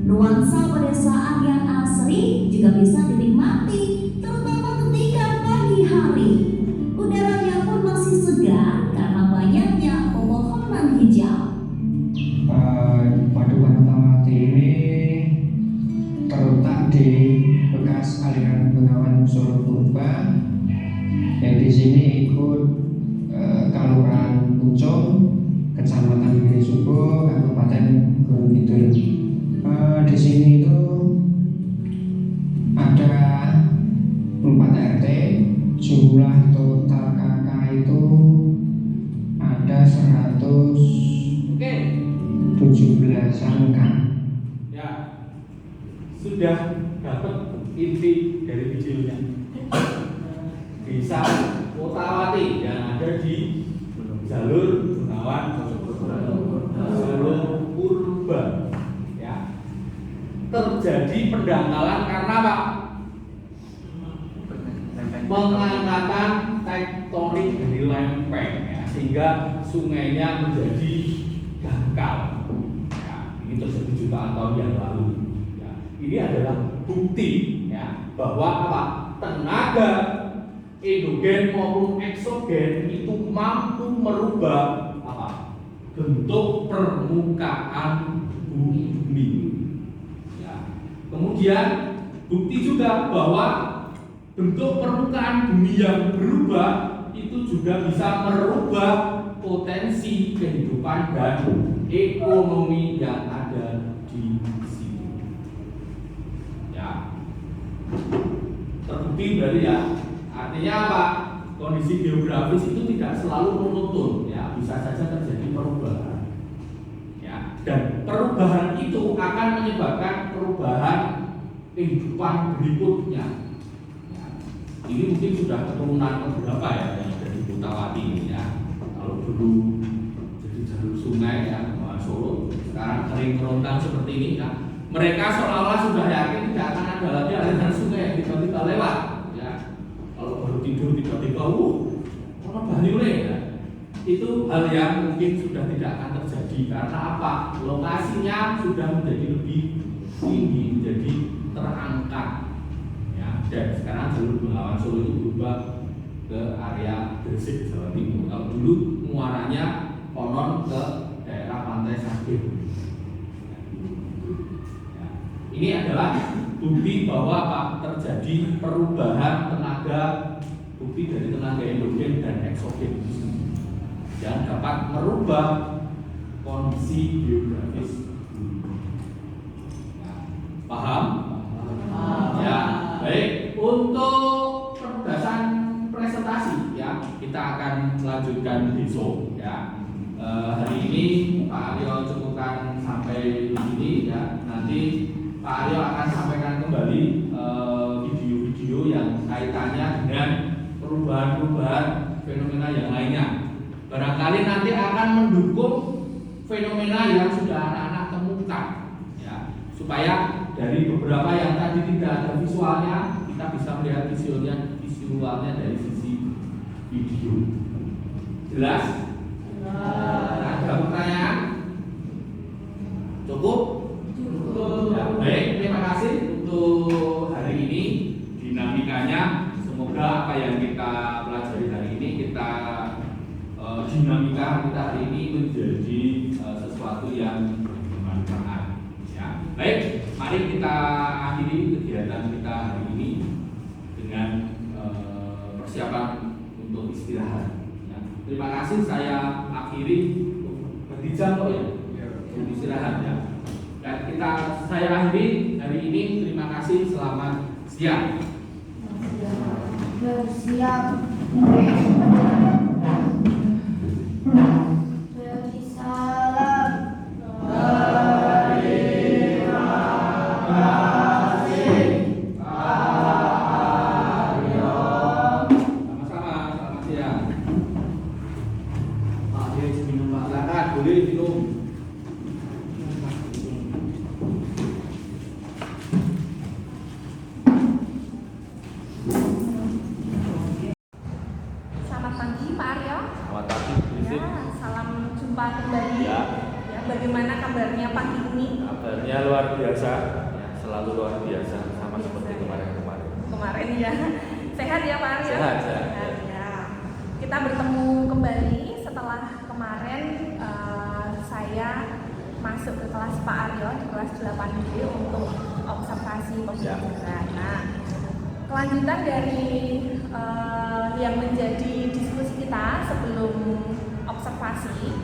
[SPEAKER 10] Nuansa pedesaan yang asri juga bisa dinikmati, terutama ketika pagi hari. Udaranya pun masih segar karena banyaknya pepohonan hijau.
[SPEAKER 9] Paduan Watawati ini terletak di bekas aliran Bengawan Solo Purba yang di sini ikut Kelurahan Pucung, Kecamatan Girisubo, Kabupaten Gunung Kidul. Di sini itu ada 4 RT, jumlah total KK itu ada 117 angka.
[SPEAKER 1] Ya, sudah dapat inti dari videonya. Desa Watawati yang ada di jalur Bengawan Solo Purba. Ya, terjadi pendangkalan karena apa? Pengangkatan tektonik dari lempeng, ya, sehingga sungainya menjadi dangkal. Ya, ini terjadi jutaan tahun yang lalu. Ya, ini adalah bukti, ya, bahwa apa? Tenaga endogen maupun eksogen itu mampu merubah apa? Bentuk permukaan bumi. Ya. Kemudian bukti juga bahwa bentuk permukaan bumi yang berubah itu juga bisa merubah potensi kehidupan dan ekonomi yang ada di situ. Ya, terbukti berarti ya. Artinya apa? Kondisi geografis itu tidak selalu monoton, ya, bisa saja terjadi perubahan. Ya, dan perubahan itu akan menyebabkan perubahan kehidupan berikutnya. Ini mungkin sudah keturunan beberapa ya yang ada di Watawati ini ya. Kalau dulu jadi jalur sungai ya Bengawan Solo, sekarang kering kerontang seperti ini ya. Mereka seolah-olah sudah yakin tidak akan ada lagi aliran sungai yang tiba-tiba lewat ya. Kalau baru tidur tiba-tiba orang Banyule ya. Itu hal yang mungkin sudah tidak akan terjadi karena apa? Lokasinya sudah menjadi lebih tinggi, menjadi terangkat. Dan sekarang jalur Bengawan Solo itu berubah ke area Gresik, Jawa Timur. Kalau dulu muaranya konon ke daerah Pantai Sagir. Ya. Ini adalah bukti bahwa apa? Terjadi perubahan tenaga, bukti dari tenaga endogen dan eksogen yang dapat merubah kondisi geografis. Ya. Paham? Ya. Baik, untuk penugasan presentasi ya kita akan lanjutkan besok ya. Hari ini Pak Aryo cukupkan sampai di sini ya. Nanti Pak Aryo akan sampaikan kembali video-video yang kaitannya dengan perubahan-perubahan fenomena yang lainnya. Barangkali nanti akan mendukung fenomena yang sudah anak-anak temukan ya, supaya dari beberapa yang tadi tidak ada visualnya, kita bisa melihat visualnya dari sisi video. Jelas? Ada pertanyaan? Cukup? Ya, baik, terima kasih untuk hari ini dinamikanya. Semoga semoga apa yang kita pelajari hari ini, kita dinamika kita hari ini menjadi sesuatu yang bermanfaat. Ya. Baik, mari kita akhiri kegiatan kita hari ini dengan persiapan untuk istirahat. Ya. Terima kasih, saya akhiri berarti jam kok ya, untuk istirahat ya. Dan saya akhiri hari ini. Terima kasih, selamat siang.
[SPEAKER 3] Bersiap. Beri salam. Terima kasih.
[SPEAKER 1] Sama-sama, selamat siang. Pak, dia minum Pak. Silakan, boleh minum.
[SPEAKER 2] Selamat pagi Pak Aryo.
[SPEAKER 1] Selamat pagi, Christine.
[SPEAKER 2] Ya, salam jumpa kembali.
[SPEAKER 1] Ya.
[SPEAKER 2] Ya, bagaimana kabarnya pagi ini?
[SPEAKER 1] Kabarnya luar biasa, ya, selalu luar biasa, sama seperti kemarin-kemarin.
[SPEAKER 2] Kemarin ya. Sehat ya Pak Aryo?
[SPEAKER 1] Sehat, sehat.
[SPEAKER 2] Ya. Kita bertemu kembali setelah kemarin saya masuk ke kelas Pak Aryo di kelas 8B untuk observasi pembelajaran. Nah, kelanjutan dari yang menjadi diskusi kita sebelum observasi,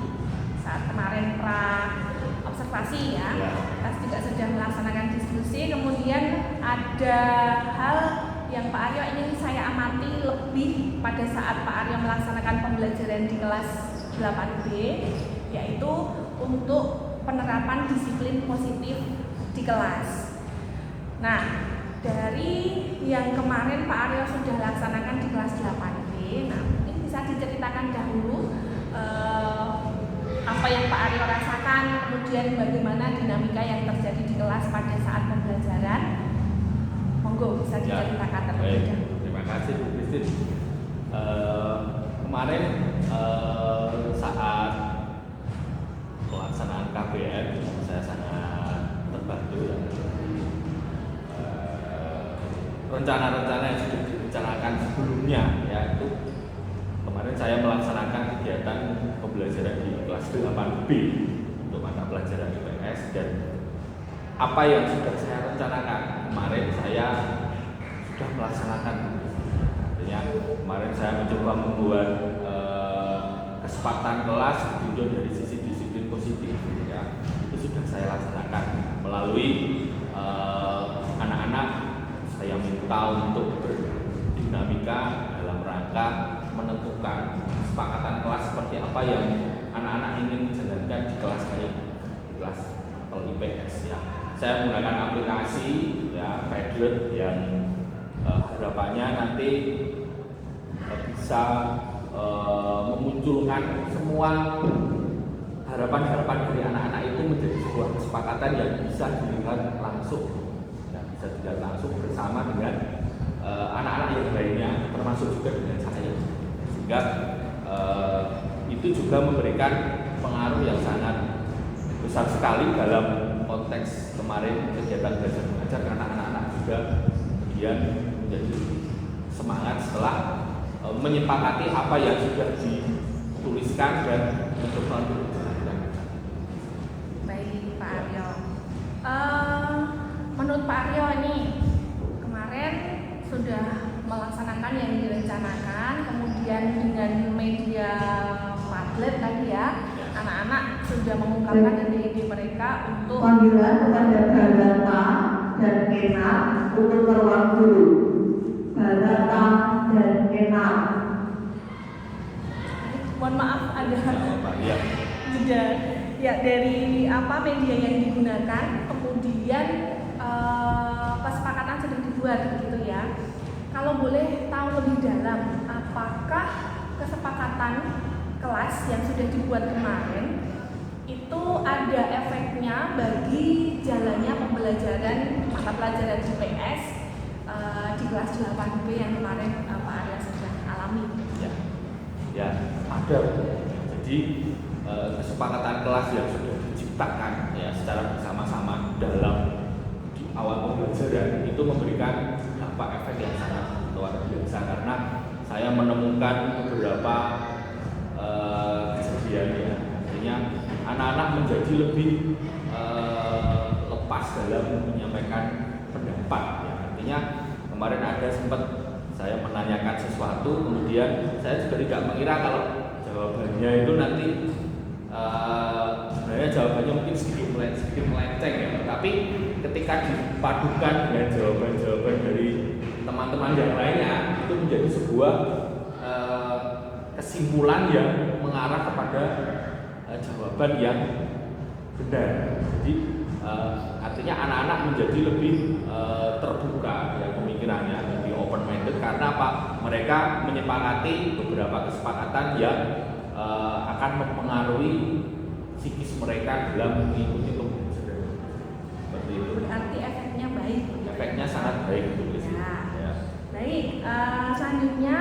[SPEAKER 2] saat kemarin observasi ya, kita juga sudah melaksanakan diskusi. Kemudian ada hal yang Pak Aryo ingin saya amati lebih pada saat Pak Aryo melaksanakan pembelajaran di kelas 8B, yaitu untuk penerapan disiplin positif di kelas. Nah, dari yang kemarin Pak Aryo sudah laksanakan di kelas 8B, nah mungkin bisa diceritakan dahulu apa yang Pak Aryo rasakan, kemudian bagaimana dinamika yang terjadi di kelas pada saat pembelajaran. Monggo bisa diceritakan terlebih dahulu.
[SPEAKER 1] Terima kasih Bu Christine. Kemarin saat pelaksanaan KBM saya sangat terbantu ya. Rencana-rencana yang sudah direncanakan sebelumnya ya, itu kemarin saya melaksanakan kegiatan pembelajaran di kelas 8B untuk mata pelajaran IPS, dan apa yang sudah saya rencanakan kemarin saya sudah melaksanakan. Artinya kemarin saya mencoba membuat kesempatan kelas ditunjuk dari sisi disiplin positif ya, itu sudah saya laksanakan melalui anak-anak. Saya minta untuk berdinamika dalam rangka menentukan kesepakatan kelas seperti apa yang anak-anak ingin menjalankan di kelas saya, di kelas IPS ya. Saya menggunakan aplikasi ya Padlet yang harapannya nanti bisa memunculkan semua harapan-harapan dari anak-anak itu menjadi sebuah kesepakatan yang bisa dilihat langsung. Bisa tidak langsung bersama dengan anak-anak yang lainnya, termasuk juga dengan saya, sehingga itu juga memberikan pengaruh yang sangat besar sekali dalam konteks kemarin kegiatan belajar mengajar, karena anak-anak juga kemudian menjadi semangat setelah menyepakati apa yang sudah dituliskan dan mencoba untuk dijalankan.
[SPEAKER 2] Baik Pak Aryo. Menurut Pak Aryo ini kemarin sudah melaksanakan yang direncanakan, kemudian dengan media Padlet tadi ya, anak-anak sudah mengungkapkan ide-ide mereka untuk
[SPEAKER 11] panggilan kepada Barata dan Enam untuk teruang dulu. Barata dan Enam.
[SPEAKER 2] Mohon maaf ada jeda ya dari media yang digunakan, kemudian kesepakatan sudah dibuat gitu ya. Kalau boleh tahu lebih dalam, apakah kesepakatan kelas yang sudah dibuat kemarin itu ada efeknya bagi jalannya pembelajaran mata pelajaran IPS di kelas 8B yang kemarin Pak Arya sudah alami?
[SPEAKER 1] Ya, ada. Jadi kesepakatan kelas yang sudah diciptakan ya secara bersama-sama dalam awal pembelajaran itu memberikan dampak efek yang sangat luar biasa karena saya menemukan beberapa kejadian ya, artinya anak-anak menjadi lebih lepas dalam menyampaikan pendapat ya. Artinya kemarin ada sempat saya menanyakan sesuatu, kemudian saya juga tidak mengira kalau jawabannya itu nanti sebenarnya jawabannya mungkin sedikit melenceng ya, tapi ketika dipadukan dengan jawaban-jawaban dari teman-teman yang lainnya itu menjadi sebuah kesimpulan yang mengarah kepada jawaban yang benar. Jadi artinya anak-anak menjadi lebih terbuka ya pemikirannya, lebih open minded karena apa? Mereka menyepakati beberapa kesepakatan yang akan mempengaruhi psikis mereka dalam mengikuti pembelajaran. Seperti itu.
[SPEAKER 2] Berarti efeknya baik.
[SPEAKER 1] Efeknya sangat baik itu.
[SPEAKER 2] Ya. Baik, selanjutnya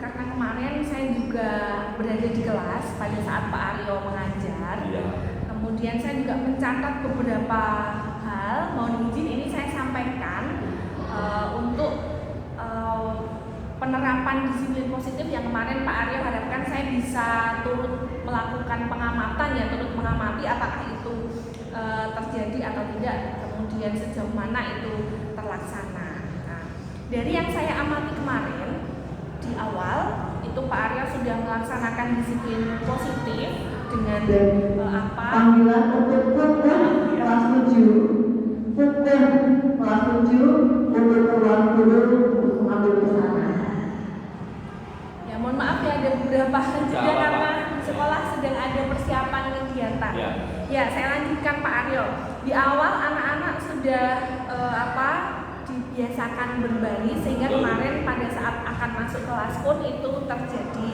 [SPEAKER 2] karena kemarin saya juga berada di kelas pada saat Pak Aryo mengajar.
[SPEAKER 1] Ya.
[SPEAKER 2] Kemudian saya juga mencatat beberapa hal. Mohon izin ini saya sampaikan untuk penerapan disiplin positif yang kemarin Pak Aryo harapkan saya bisa turut melakukan pengamatan ya, turut mengamati apakah itu terjadi atau tidak, kemudian sejauh mana itu terlaksana. Nah, dari yang saya amati kemarin di awal itu Pak Aryo sudah melaksanakan disiplin positif dengan apa?
[SPEAKER 11] Panggilan untuk pukul kelas 7, pukul kelas 7 untuk ruang guru untuk mengambil pesanan.
[SPEAKER 2] Ya mohon maaf ya ada beberapa hal juga karena sekolah sedang ada persiapan kegiatan. Ya saya lanjutkan Pak Aryo. Di awal anak-anak sudah dibiasakan berbaris sehingga kemarin pada saat akan masuk kelas pun itu terjadi.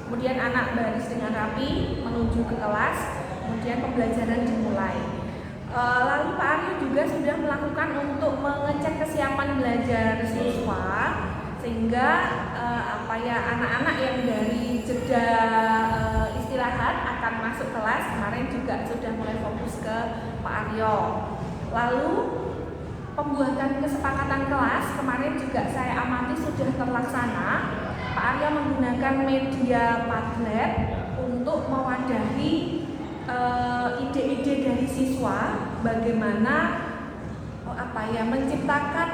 [SPEAKER 2] Kemudian anak baris dengan rapi menuju ke kelas, kemudian pembelajaran dimulai. Lalu Pak Aryo juga sudah melakukan untuk mengecek kesiapan belajar siswa sehingga anak-anak yang dari jeda istirahat akan masuk kelas kemarin juga sudah mulai fokus ke Pak Aryo. Lalu pembuatan kesepakatan kelas kemarin juga saya amati sudah terlaksana. Pak Aryo menggunakan media Padlet untuk mewadahi ide-ide dari siswa bagaimana menciptakan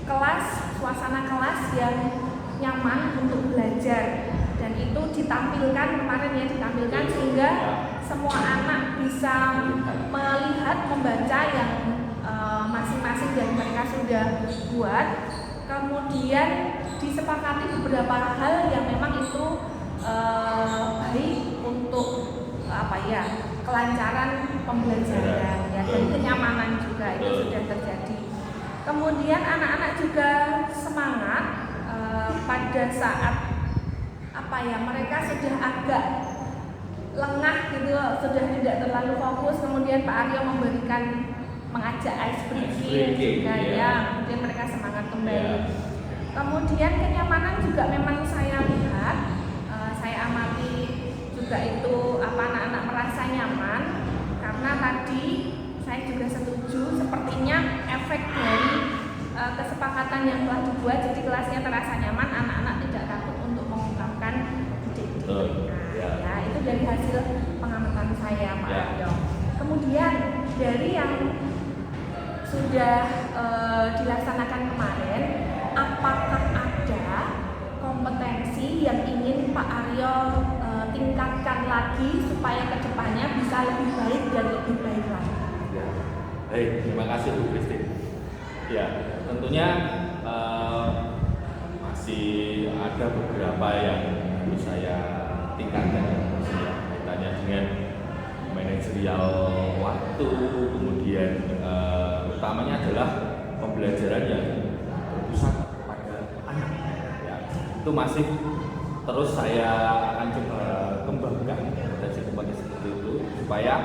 [SPEAKER 2] kelas, suasana kelas yang nyaman untuk belajar, dan itu ditampilkan kemarin ya, ditampilkan sehingga semua anak bisa melihat, membaca yang masing-masing dari mereka sudah buat. Kemudian disepakati beberapa hal yang memang itu baik untuk kelancaran pembelajaran ya, dan kenyamanan juga itu sudah terjadi. Kemudian anak-anak juga semangat pada saat mereka sudah agak lengah gitu, sudah tidak terlalu fokus. Kemudian Pak Aryo mengajak ice breaking juga ya, kemudian mereka semangat kembali. Kemudian kenyamanan juga memang saya lihat, saya amati juga itu anak-anak merasa nyaman karena tadi saya juga setuju sepertinya efek dari kesepakatan yang telah dibuat, jadi kelasnya terasa nyaman, anak-anak tidak takut untuk mengungkapkan ide-ide. Ya, itu dari hasil pengamatan saya Pak Aryo. Kemudian dari yang sudah dilaksanakan kemarin, apakah ada kompetensi yang ingin Pak Aryo tingkatkan lagi supaya kedepannya bisa lebih baik dan lebih baik lagi?
[SPEAKER 1] Ya. Baik, terima kasih Bu Kristi. Ya, tentunya masih ada beberapa yang perlu saya tingkatkan kaitannya dengan manajerial waktu, kemudian utamanya adalah pembelajaran yang berpusat pada anak. Ya, itu masih terus saya akan coba kembangkan kompetensi seperti itu supaya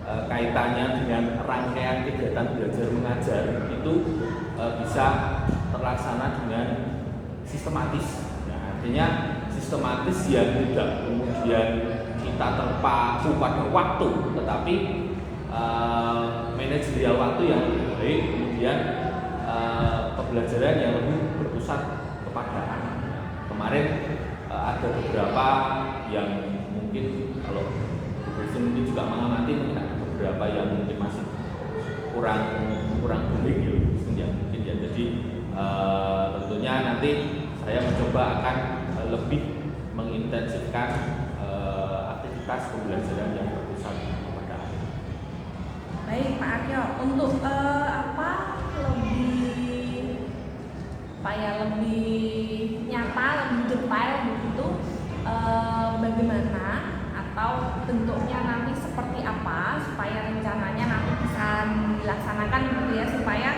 [SPEAKER 1] kaitannya dengan rangkaian kegiatan belajar mengajar itu bisa terlaksana dengan sistematis. Nah, artinya sistematis yang tidak kemudian kita terpaku pada waktu, tetapi manajerial waktu yang lebih baik, kemudian pembelajaran yang lebih berpusat kepada anak. Kemarin ada beberapa yang mungkin kalau mungkin juga mengamati, mungkin ada beberapa yang mungkin masih kurang baik ya mungkin ya. Jadi tentunya nanti saya mencoba akan lebih mengintensifkan aktivitas pembelajaran yang berpusat kepada anak.
[SPEAKER 2] Baik Pak Aryo, untuk lebih nyata, lebih detail begitu, bagaimana atau bentuknya nanti seperti apa supaya rencananya nanti bisa dilaksanakan gitu ya, supaya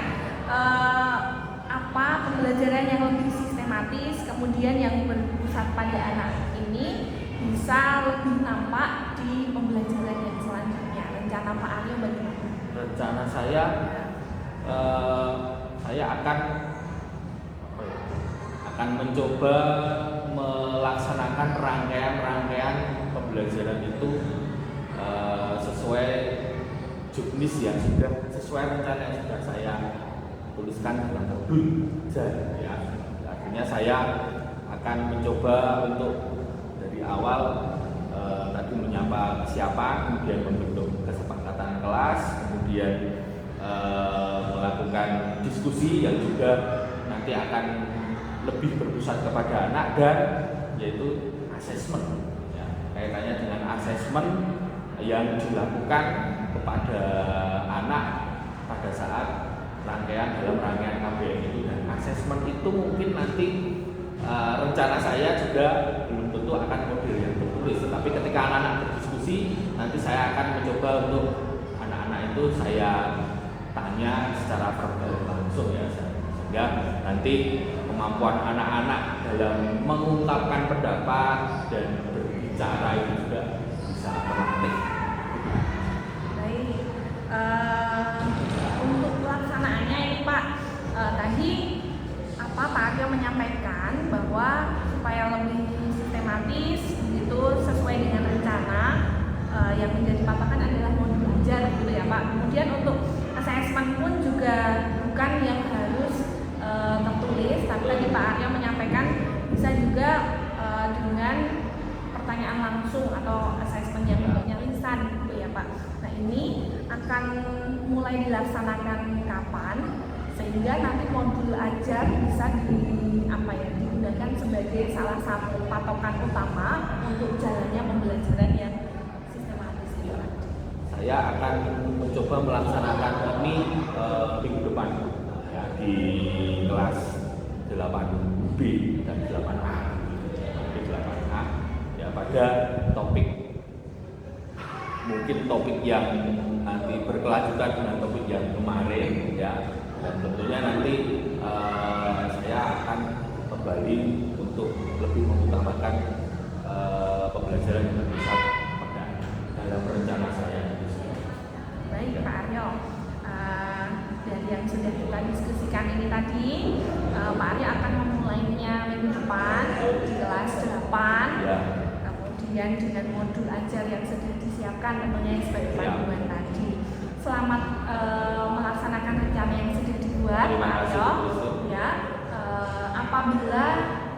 [SPEAKER 2] pembelajaran yang lebih sistematis kemudian yang berpusat pada anak ini bisa lebih nampak di pembelajaran yang selanjutnya. Rencana Pak Aryo bagaimana?
[SPEAKER 1] Rencana saya akan mencoba melaksanakan rangkaian pembelajaran itu sesuai juknis yang sudah sesuai rencana yang sudah saya tuliskan dalam modul ya. Artinya saya akan mencoba untuk dari awal tadi menyapa siapa, kemudian membentuk kesepakatan kelas, kemudian melakukan diskusi yang juga nanti akan lebih berpusat kepada anak, dan yaitu asesmen ya, kaitannya dengan asesmen yang dilakukan kepada anak pada saat dalam rangkaian KBM itu. Dan asesmen itu mungkin nanti rencana saya juga belum tentu akan model yang tertulis, tetapi ketika anak-anak berdiskusi nanti saya akan mencoba untuk anak-anak itu saya tanya secara verbal langsung ya, sehingga nanti kemampuan anak-anak dalam mengungkapkan pendapat dan berbicara itu juga bisa terlatih.
[SPEAKER 2] Baik, untuk pelaksanaannya ini Pak, tadi Pak Aryo menyampaikan bahwa supaya lebih sistematis itu sesuai dengan rencana, yang menjadi patokan adalah modul ajar gitu ya Pak. Kemudian untuk assessment pun juga bukan yang harus tertulis, tapi tadi Pak Aryo menyampaikan bisa juga dengan pertanyaan langsung atau assessment yang bentuknya lisan gitu ya Pak. Nah ini akan mulai dilaksanakan kapan sehingga nanti modul ajar bisa digunakan sebagai salah satu patokan utama untuk jalannya pembelajaran yang sistematis itu.
[SPEAKER 1] Saya akan mencoba melaksanakan ini minggu depan ya, di kelas 8B dan 8A. Di 8A ya, pada topik mungkin topik yang nanti berkelanjutan dengan topik yang kemarin ya, dan tentunya nanti saya akan kembali untuk lebih mengutamakan pembelajaran yang berpusat pada dalam rencana saya.
[SPEAKER 2] Baik Pak Aryo, dari yang sudah kita diskusikan ini tadi, Pak Aryo akan memulainya minggu depan di kelas 8 ya. Kemudian dengan modul ajar yang sudah disiapkan tentunya sebagai panduan tadi. Selamat melaksanakan rencana yang sudah dibuat Pak Aryo ya. Apabila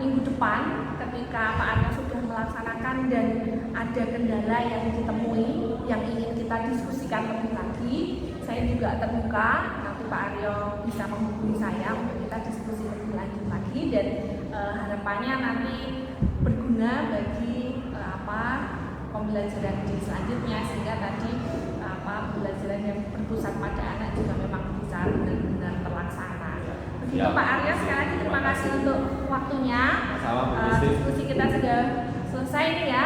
[SPEAKER 2] minggu depan ketika Pak Aryo sudah melaksanakan dan ada kendala yang ditemui yang ingin kita diskusikan lebih lagi, saya juga terbuka, nanti Pak Aryo bisa menghubungi saya untuk kita diskusi lebih lanjut lagi, dan harapannya nanti berguna bagi pembelajaran di selanjutnya, sehingga tadi pembelajaran yang berpusat pada anak juga memang bisa benar-benar terlaksana. Begitu ya. Pak Aryo, sekali lagi terima kasih untuk waktunya. Diskusi kita sudah selesai nih ya.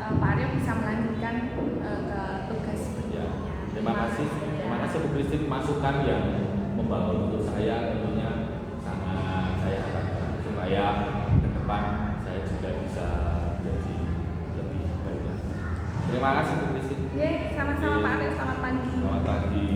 [SPEAKER 2] Pak Aryo bisa melanjutkan ke tugas berikutnya.
[SPEAKER 1] Terima kasih Bu Christine, masukan yang membangun untuk saya, tentunya sangat saya harapkan supaya ke depan saya juga bisa jadi lebih baik. Terima kasih Bu Christine.
[SPEAKER 2] Sama-sama Pak Aryo, selamat pagi.
[SPEAKER 1] Selamat pagi.